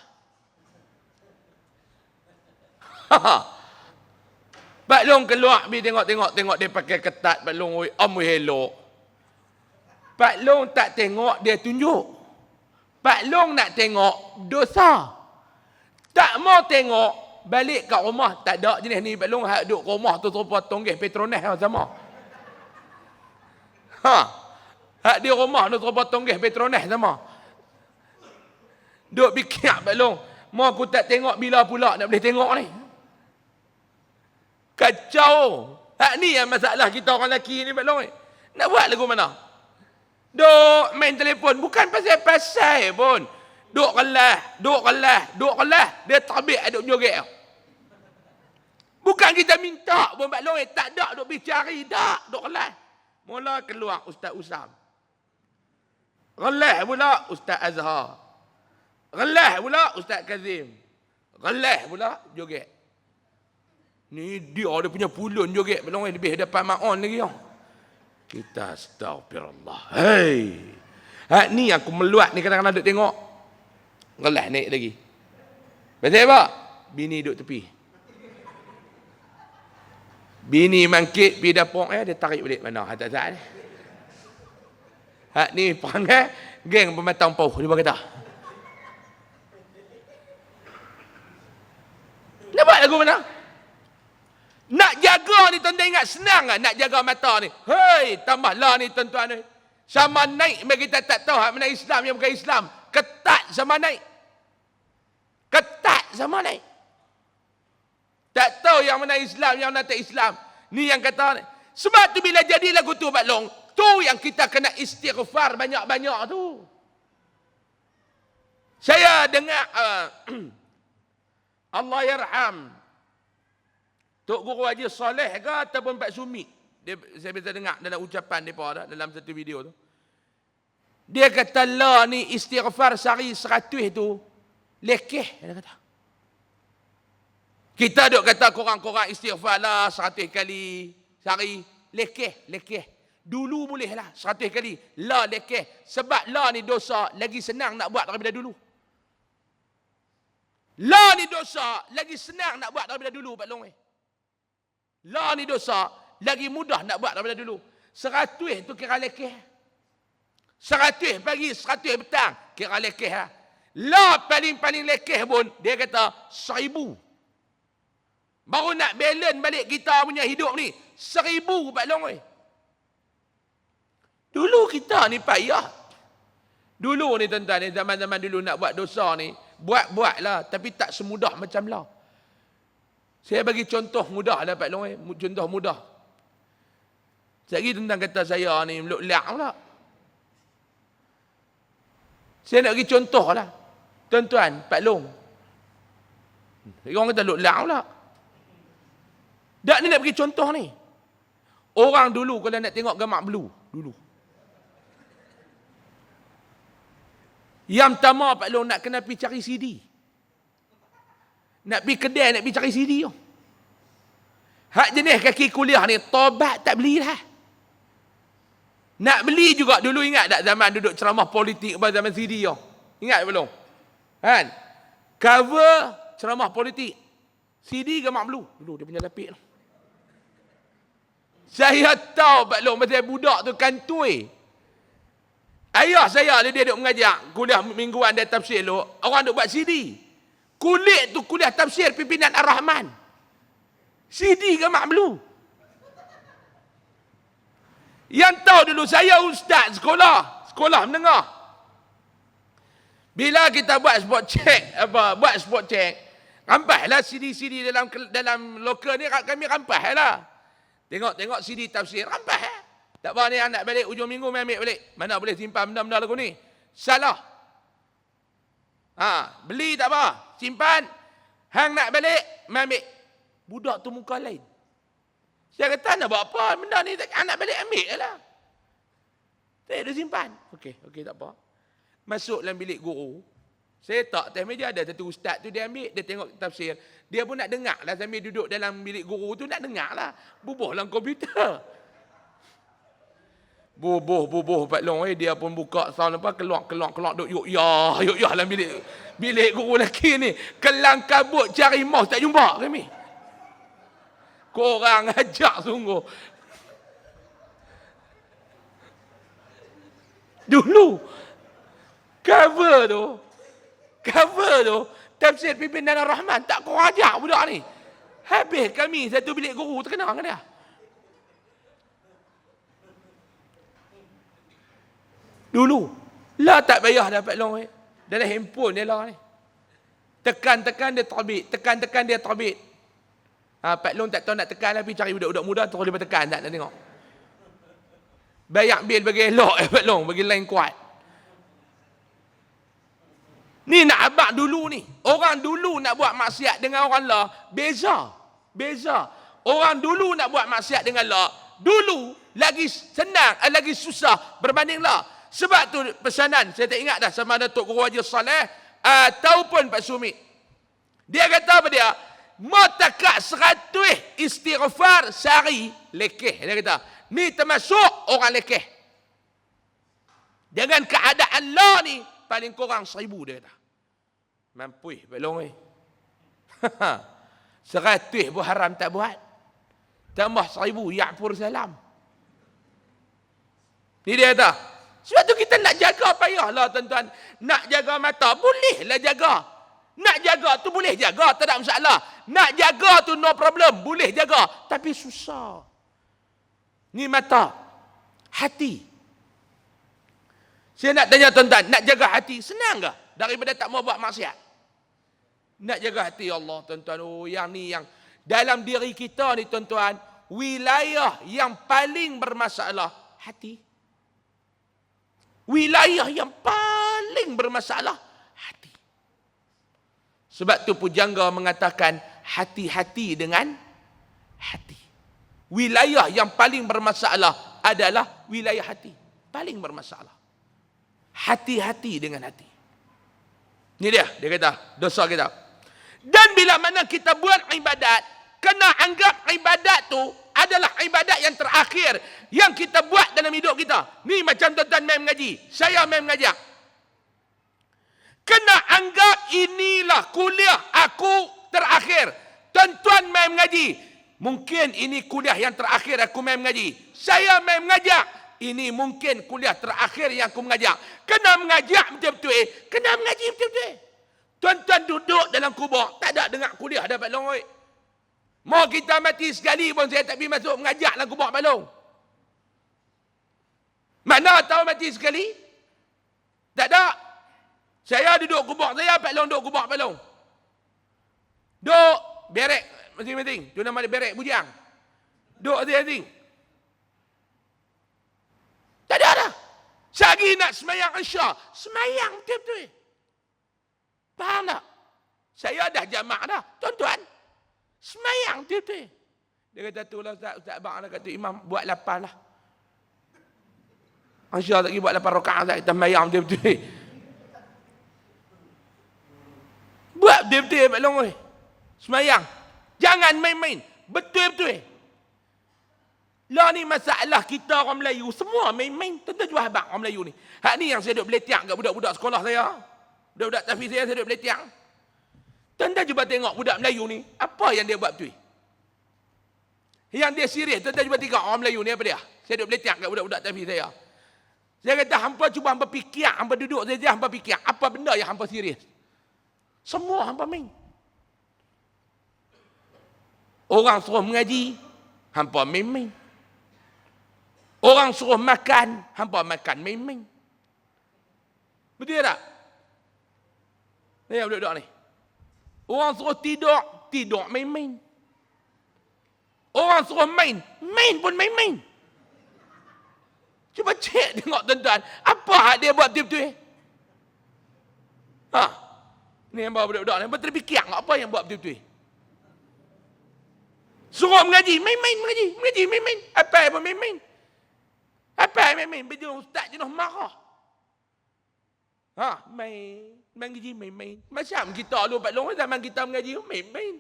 S1: Pak Long keluar pergi tengok dia pakai ketat. Pak Long elok. Pak Long tak tengok, dia tunjuk. Pak Long nak tengok, dosa. Tak mau tengok, balik kat rumah, tak ada jenis ni. Pak Long hak duduk rumah tu terus potong Petronas sama. Hak di rumah tu terus potong Petronas sama. Duk fikir Pak Long, mau aku tak tengok bila pula nak boleh tengok ni. Kacau. Hak ni yang masalah kita orang lelaki ni, Pak Long. Nak buat lagu mana? Duk main telefon. Bukan pasal-pasal pun. Duk kelas. Dia terbit duk joget. Bukan kita minta pun, Pak Long. Tak ada duk pergi cari. Tak. Duk kelas. Mula keluar Ustaz Usam. Kelas pula Ustaz Azhar. Kelas pula Ustaz Kazim. Kelas pula joget. Ni dia punya pulun joget, belum lebih depan Ma'on lagi. Kita astagfirullah. Hak ni aku meluat ni kadang-kadang duk tengok. Kelas naik lagi. Pasal apa? Bini duduk tepi. Bini mangkit pergi dapur, dia tarik balik mana hatat-hatat ni. Hak ni perangai geng pematang pauh dia kata. Nak buat lagu mana? Nak jaga ni tuan-tuan ingat senang kan? Nak jaga mata ni. Tambahlah ni tuan-tuan ni. Sama naik bagi kita tak tahu hak mana Islam yang bukan Islam. Ketat sama naik. Ketat sama naik. Tak tahu yang mana Islam, yang mana tak Islam. Ni yang kata ni. Sebab tu bila jadi lagu tu Pak Long, tu yang kita kena istighfar banyak-banyak tu. Saya dengar Allah yarham Tok Guru Haji Saleh ke ataupun Pak Sumi. Saya bisa dengar dalam ucapan mereka dalam satu video tu. Dia kata la ni istighfar sehari 100 tu lekeh, dia kata. Kita duk kata korang-korang istighfar lah 100 kali sehari, lekeh. Dulu boleh lah 100 kali. La lekeh. Sebab la ni dosa lagi senang nak buat daripada dulu. La ni dosa lagi senang nak buat daripada dulu Pak Long. La ni dosa lagi mudah nak buat daripada dulu. 100 tu kira lekeh. 100 pagi, 100 petang kira lekeh lah. La paling-paling lekeh pun dia kata 1000. Baru nak balance balik kita punya hidup ni 1000 Pak Long. Dulu kita ni payah. Dulu ni tuan-tuan ni zaman-zaman dulu nak buat dosa ni buat lah tapi tak semudah macam lah. Saya bagi contoh mudah lah Pak Long. Contoh mudah. Sekali tentang kata saya ni meluk-lak pula. Saya nak bagi contoh lah. Tuan-tuan, Pak Long. Orang kata luk-lak pula. Tak ni nak bagi contoh ni. Orang dulu kalau nak tengok gambar blue. Dulu. Yang pertama Pak Long nak kena pergi cari CD. Nak pergi kedai, nak pergi cari CD. Hak jenis kaki kuliah ni, tobat tak beli dah. Nak beli juga dulu, ingat tak zaman duduk ceramah politik pada zaman CD yo? Ingat belum? Kan? Cover ceramah politik. CD gambar blue. Dulu dia punya lapik tu. Saya tahu Pak Long pasal budak tu kantoi. Ayah saya dia duduk mengajar kuliah mingguan dan tafsir lu, orang duk buat CD. Kulit tu kuliah tafsir pimpinan Ar-Rahman. CD gambar blue. Yang tahu dulu saya ustaz sekolah menengah. Bila kita buat spot check, rampaslah CD dalam lokal ni kami rampaslah. Tengok CD tafsir, rampas Tak apa ni anak balik ujung minggu main ambil balik. Mana boleh simpan benda-benda lagu ni? Salah. Beli tak apa, simpan. Hang nak balik, main ambil. Budak tu muka lain. Saya kata nak buat apa benda ni, anak balik ambil lah. Dia simpan. Okey, tak apa. Masuk dalam bilik guru. Saya tak atas meja ada satu ustaz tu, dia ambil, dia tengok tafsir. Dia pun nak dengar lah sambil duduk dalam bilik guru tu, nak dengar lah. Bubuh dalam komputer. Bubuh Pak Long, dia pun buka sound apa, keluar duk yuk ya dalam bilik guru lelaki ni. Kelang kabut cari mouse tak jumpa kami. Korang ajak sungguh. Dulu cover tu tafsir pimpinan Ar-Rahman, tak korang ajak budak ni. Habis kami satu bilik guru terkenal dengan dia. Dulu lah tak payah dapat long dalam handphone dia lah ni. Tekan dia terbit. Pak Long tak tahu nak tekan, tapi cari budak-budak muda terus dia tekan, tak nak tengok. Bayar bil bagi elok Pak Long, bagi line kuat. Ni nak abang dulu ni. Orang dulu nak buat maksiat dengan orang lah, beza. Orang dulu nak buat maksiat dengan lah, dulu lagi senang, lagi susah berbanding lah. Sebab tu pesanan, saya tak ingat dah sama ada Tok Guru Haji Saleh ataupun Pak Sumit. Dia kata apa dia? Matakat 100 istighfar sehari lekeh. Dia kata, ni termasuk orang lekeh. Dengan keadaan lah ni, paling kurang 1000 dia kata. Mampu Pak Long 100 pun haram tak buat. Tambah 1000 ya'fur salam. Ni dia kata. Sebab tu kita nak jaga, payahlah tuan-tuan. Nak jaga mata, bolehlah jaga. Nak jaga tu boleh jaga, tak ada masalah. Nak jaga tu no problem, boleh jaga. Tapi susah. Ni mata. Hati. Saya nak tanya tuan-tuan, nak jaga hati senang ke daripada tak mau buat maksiat? Nak jaga hati Allah tuan-tuan. Yang ni yang dalam diri kita ni tuan-tuan, wilayah yang paling bermasalah hati. Wilayah yang paling bermasalah hati. Sebab tu pujangga mengatakan hati-hati dengan hati. Wilayah yang paling bermasalah adalah wilayah hati. Paling bermasalah. Hati-hati dengan hati. Ini dia kata dosa kita. Dan bila mana kita buat ibadat, kena anggap ibadat tu adalah ibadat yang terakhir yang kita buat dalam hidup kita. Ni macam tuan-tuan main mengaji, saya main mengajar. Kena anggap inilah kuliah aku terakhir. Tuan-tuan main mengaji, mungkin ini kuliah yang terakhir aku main mengaji. Saya main mengajar, ini mungkin kuliah terakhir yang aku mengajar. Kena mengajar betul-betul, kena mengaji betul-betul. Tuan-tuan duduk dalam kubur, tak ada dengar kuliah dapat longoi. Mau kita mati sekali pun saya tak pergi masuk mengajak lah kubur Pak Long. Mana tahu mati sekali? Tak ada. Saya duduk kubur saya, Pak Long duduk kubur Pak Long. Duduk berek masing-masing. Itu nama dia berek bujang. Duduk masing-masing. Tak ada dah. Sehari nak semayang Isya, semayang betul-betul. Faham tak? Saya dah jamak dah. Tuan-tuan, semayang betul-betul. Dia kata tu lah Ustaz Abang lah, kata Imam buat 8 lah. Isya tak pergi buat 8 rakaat, kita semayang betul-betul. Buat betul-betul Pak Long. Semayang. Jangan main-main. Betul-betul. Lah ni masalah kita orang Melayu. Semua main-main. Tuan-tuan jual habang orang Melayu ni. Hak ni yang saya duduk beletiak kat budak-budak sekolah saya. Budak-budak tahfiz saya duduk beletiak. Tuan-tuan cuba tengok budak Melayu ni. Apa yang dia buat betul? Yang dia serius. Tuan-tuan cuba tengok orang Melayu ni apa dia? Saya duduk beletiak kat budak-budak tahfiz saya. Saya kata, hampa cuba hampa fikir. Hampa duduk saja, hampa fikir. Apa benda yang hampa serius? Semua hampa main. Orang suruh mengaji, hampa main-main. Orang suruh makan, hampa makan main-main. Betul tak? Ni yang budak-budak ni. Orang suruh tidur, tidur main-main. Orang suruh main, main pun main-main. Cuba cek tengok tuan-tuan, apa hak dia buat betul-betul? Ha? Ni yang bawa budak-budak ni, berterfikir apa yang buat betul-betul? Suruh mengaji, main-main mengaji, mengaji main-main. Apa pun main-main. Apa main-main? Baju ustaz jenuh marah. Ha, main mengaji main-main. Macam kita lu Pak Long zaman kita mengaji main-main.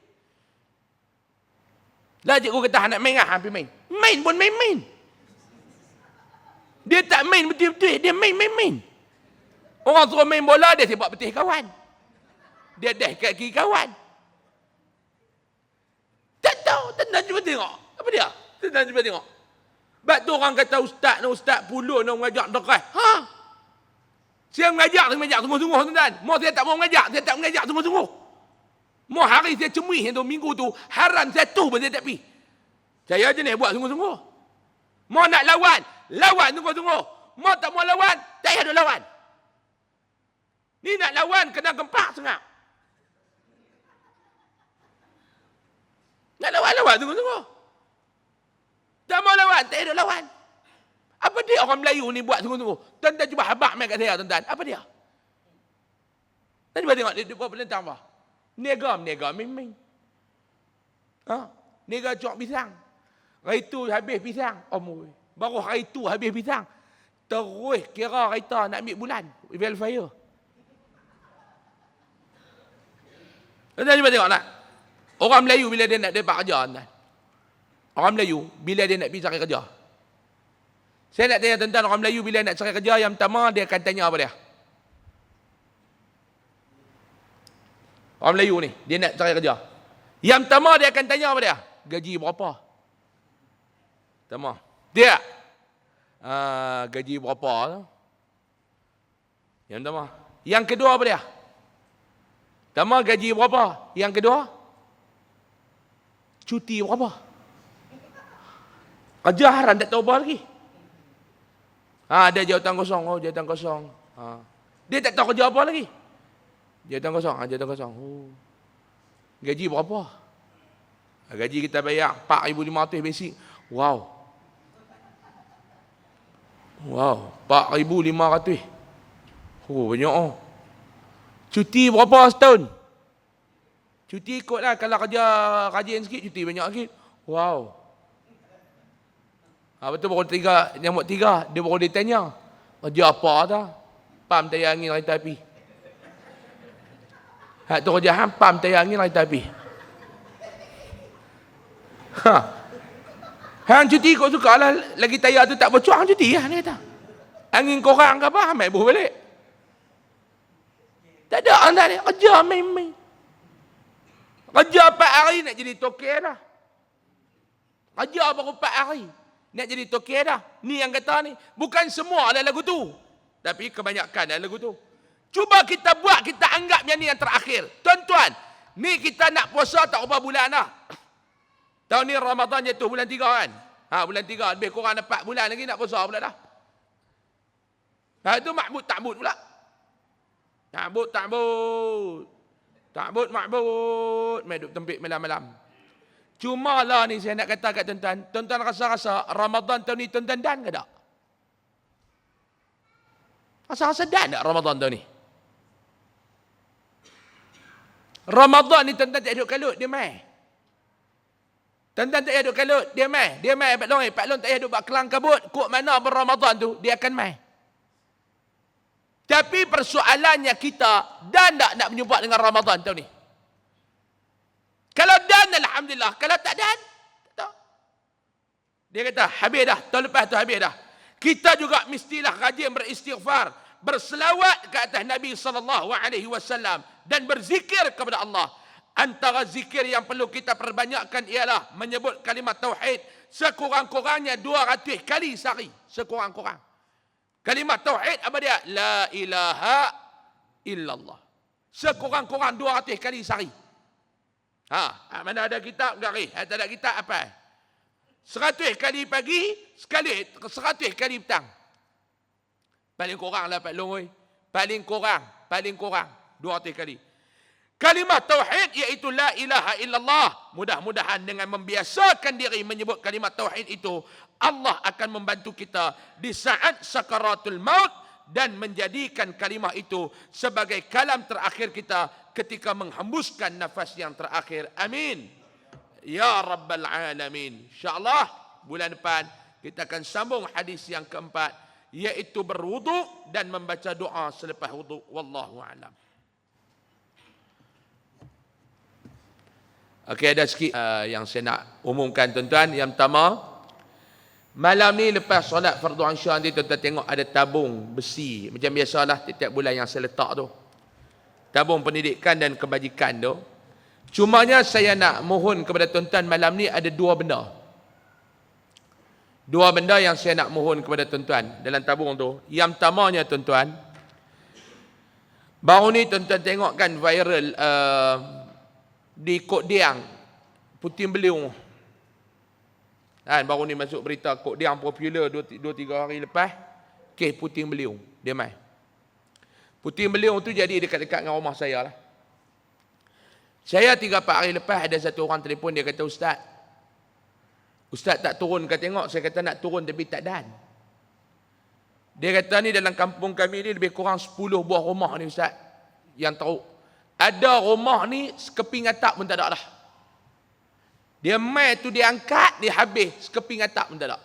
S1: Lah cikgu kata nak main ah, hampir main. Main pun main-main. Dia tak main betul-betul, dia main-main. Orang suruh main bola, dia sebab betih kawan. Dia dah kat kiri kawan. Tak tahu, tenang cuba tengok. Apa dia? Tenang cuba tengok. Sebab tu orang kata ustaz puluh nak mengajak dekat. Ha? Saya mengajak sungguh-sungguh tuan-tuan. Mau saya tak mau mengajak, saya tak mengajak sungguh-sungguh. Mau hari saya cemui tu minggu tu, haram satu pun saya tak pergi. Saya jenis buat sungguh-sungguh. Mau nak lawan, lawan sungguh-sungguh. Mau tak mau lawan, tak payah duk lawan. Ni nak lawan kena gempak sengak. Nak lawan sungguh-sungguh. Tak mau lawan, tak payah duk lawan. Apa dia orang Melayu ni buat sungguh-sungguh? Tuan-tuan cuba habak main kat saya tuan-tuan. Apa dia? Tuan cuba tengok dia buat pelentang apa? Nega main-main. Ha? Nega cok pisang. Hari tu habis pisang. Omoi. Baru hari tu habis pisang. Terus kira kereta nak ambil bulan. Welfare. Tuan-tuan cuba tengok nak. Orang Melayu bila dia nak dapat kerja tuan. Orang Melayu bila dia nak pergi cari kerja. Saya nak tanya tuan-tuan, orang Melayu bila nak cari kerja yang pertama dia akan tanya apa dia? Orang Melayu ni, dia nak cari kerja. Yang pertama dia akan tanya apa dia? Gaji berapa? Pertama. Dia. Gaji berapa? Yang pertama. Yang kedua apa dia? Pertama gaji berapa? Yang kedua? Cuti berapa? Kerja haram tak tahu apa lagi. Ada jawatan kosong. Oh, jawatan kosong. Dia tak tahu kerja apa lagi. Jawatan kosong. Jawatan kosong. Oh. Gaji berapa? Gaji kita bayar 4,500 basic. Wow. 4,500. Oh, banyak oh. Cuti berapa setahun? Cuti ikutlah. Kalau kerja rajin sikit, cuti banyak sikit. Wow. Betul baru yang buat tiga. Dia baru ditanya. Kerja apa dah? Pam tayar angin kereta api. Hak tu kerja ham, pam tayar angin kereta api. Hang cuti kau suka lah. Lagi tayar tu tak bocor, hang cuti lah. Dia kata. Angin korang ke apa, ambil buh balik. Tak ada anda ni. Kerja main-main. Kerja 4 hari nak jadi token dah. Kerja baru 4 hari. Nak jadi token dah. Ni yang kata ni. Bukan semua ada lagu tu. Tapi kebanyakan ada lagu tu. Cuba kita buat, kita anggap yang ni yang terakhir. Tuan-tuan, ni kita nak puasa tak berapa bulan dah. Tahun ni Ramadan jatuh bulan 3 kan. Bulan 3. Lebih kurang 4 bulan lagi nak puasa pula dah. Itu makbud-takbud pula. Takbud. Main duduk tempik malam-malam. Cuma lah ni saya nak kata kat tuan-tuan. Tuan-tuan rasa-rasa Ramadan tahun ni tuan-tuan dan ke tak? Rasa-rasa dan tak Ramadan tahun ni? Ramadan ni tuan-tuan tak duduk kalut, dia mai. Tuan-tuan tak duduk kalut, dia mai. Dia mai Pak Long. Pak Long tak duduk buat kelang kabut. Kok mana ber-Ramadan tu, dia akan mai. Tapi persoalannya kita dan tak nak menyumpat dengan Ramadan tahun ni. Kalau dan, alhamdulillah. Kalau tak dan, Dia kata, habis dah, tahun lepas tu habis dah. Kita juga mestilah rajin beristighfar, berselawat ke atas Nabi SAW dan berzikir kepada Allah. Antara zikir yang perlu kita perbanyakkan ialah menyebut kalimat tauhid sekurang-kurangnya 200 kali sehari. Sekurang-kurang. Kalimat tauhid apa dia? La ilaha illallah. Sekurang-kurang 200 kali sehari. Mana ada kitab garis? Tak ada kitab apa? 100 kali pagi, 100 kali petang. Paling kurang lah Pak Long. Paling kurang 200 kali. Kalimat tauhid iaitu la ilaha illallah. Mudah-mudahan dengan membiasakan diri menyebut kalimat tauhid itu, Allah akan membantu kita di saat sakaratul maut dan menjadikan kalimah itu sebagai kalam terakhir kita ketika menghembuskan nafas yang terakhir. Amin. Ya Rabbal Alamin. InsyaAllah bulan depan kita akan sambung hadis yang keempat, iaitu berwuduk dan membaca doa selepas wuduk. Wallahu a'lam. Okey, ada sikit yang saya nak umumkan tuan-tuan. Yang pertama, malam ni lepas solat fardu Isya nanti tuan-tuan tengok ada tabung besi. Macam biasalah tiap-tiap bulan yang saya letak tu. Tabung pendidikan dan kebajikan tu. Cumanya saya nak mohon kepada tuan-tuan malam ni ada dua benda. Dua benda yang saya nak mohon kepada tuan-tuan dalam tabung tu. Yang pertamanya tuan-tuan, baru ni tuan-tuan tengok kan viral di Kok Diang, Puting Beliung. Baru ni masuk berita Kok Diang popular 2-3 hari lepas. Kes Puting Beliung. Dia mai. Puting Beliung tu jadi dekat-dekat dengan rumah saya lah. Saya 3-4 hari lepas ada satu orang telefon, dia kata, Ustaz tak turun ke tengok? Saya kata nak turun tapi tak dan. Dia kata ni dalam kampung kami ni lebih kurang 10 buah rumah ni Ustaz yang teruk. Ada rumah ni sekeping atap pun tak ada lah. Dia mai tu dia angkat, dia habis sekeping atap pun tak ada.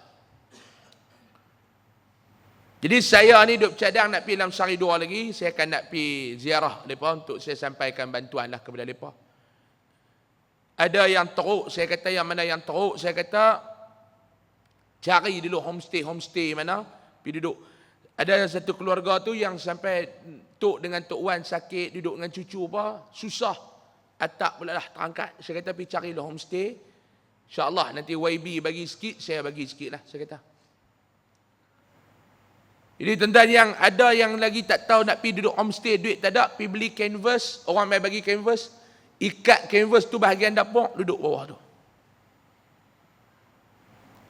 S1: Jadi saya ni duk cadang nak pergi dalam sehari 2 lagi, saya akan nak pergi ziarah mereka untuk saya sampaikan bantuan lah kepada mereka. Ada yang teruk, saya kata yang mana yang teruk, saya kata cari dulu homestay mana, pergi duduk. Ada satu keluarga tu yang sampai Tok dengan Tok Wan sakit, duduk dengan cucu apa, susah. Atap pula lah terangkat. Saya kata pergi carilah homestay. InsyaAllah nanti YB bagi sikit, saya bagi sikit lah, saya kata. Jadi tuan-tuan yang ada yang lagi tak tahu nak pergi duduk homestay, duit tak ada, pergi beli canvas, orang mai bagi canvas, ikat canvas tu bahagian dapur, duduk bawah tu.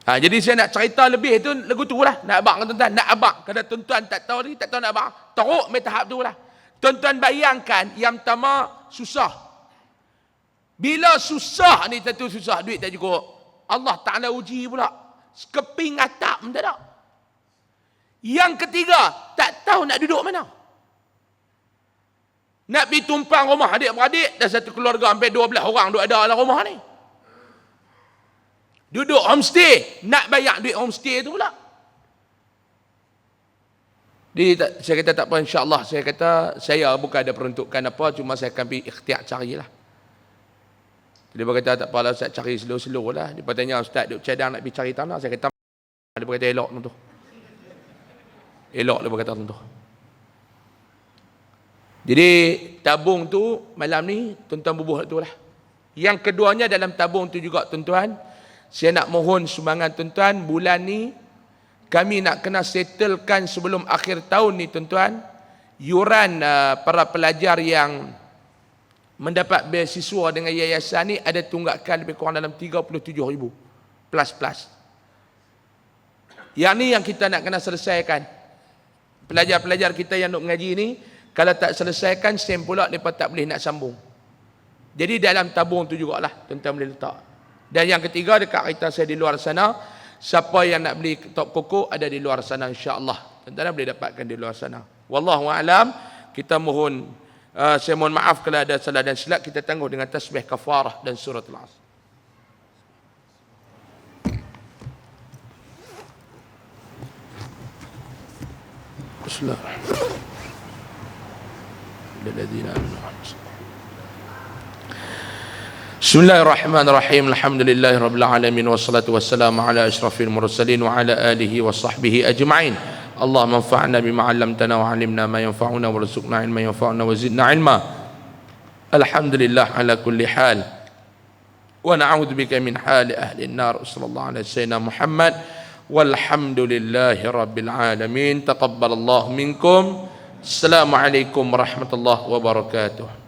S1: Jadi saya nak cerita lebih tu lagu tu lah. Nak abang tuan-tuan, nak abang. Kalau tuan-tuan tak tahu ni, tak tahu nak abang. Teruk main tahap tu lah. Tuan-tuan bayangkan, yang pertama susah. Bila susah ni tentu susah, duit tak cukup. Allah Ta'ala uji pula. Sekeping atap pun tak ada. Yang ketiga, tak tahu nak duduk mana. Nak pergi tumpang rumah adik-beradik, dah satu keluarga sampai 12 orang duduk ada dalam rumah ni. Duduk homestay, nak bayar duit homestay tu pula. Jadi saya kata tak apa, insyaAllah. Saya kata saya bukan ada peruntukan apa, cuma saya akan pergi ikhtiar carilah. Dia berkata tak apalah Ustaz, cari slow-slow lah. Dia bertanya Ustaz duk cadang nak pergi cari tanah. Saya kata dia berkata elok tu. Elok dia berkata tu. Jadi tabung tu malam ni tuan-tuan bubuh tu lah. Yang keduanya dalam tabung tu juga tuan-tuan, saya nak mohon sumbangan tuan-tuan, bulan ni kami nak kena settlekan sebelum akhir tahun ni tuan-tuan, yuran para pelajar yang mendapat beasiswa dengan yayasan ni ada tunggakan lebih kurang dalam 37,000 plus. Yang ni yang kita nak kena selesaikan. Pelajar-pelajar kita yang nak mengaji ni, kalau tak selesaikan, same pula mereka tak boleh nak sambung. Jadi dalam tabung tu jugalah tuan-tuan boleh letak. Dan yang ketiga, dekat kereta saya di luar sana, siapa yang nak beli top koko ada di luar sana insya-Allah. Tuan-tuan boleh dapatkan di luar sana. Wallahu a'lam. Kita mohon saya mohon maaf kalau ada salah dan silap, kita tangguh dengan tasbih kafarah dan surah Al-Asr. Bismillahirrahmanirrahim. Bismillahirrahmanirrahim. Alhamdulillahirabbil alamin wassalatu wassalamu ala asyrafil mursalin wa ala alihi wa sahbihi ajma'in. Allahumma anfa'na bima 'allamtana wa 'allimna ma yanfa'una warzuqna 'ilman yanfa'una wa zidna 'ilma. Alhamdulillah ala kulli hal. Wa na'udzu bika min hali ahli an-nar. Sallallahu alaihi wasallam Muhammad. Walhamdulillahi rabbil alamin. Taqabbalallahu minkum. Assalamualaikum warahmatullahi wabarakatuh.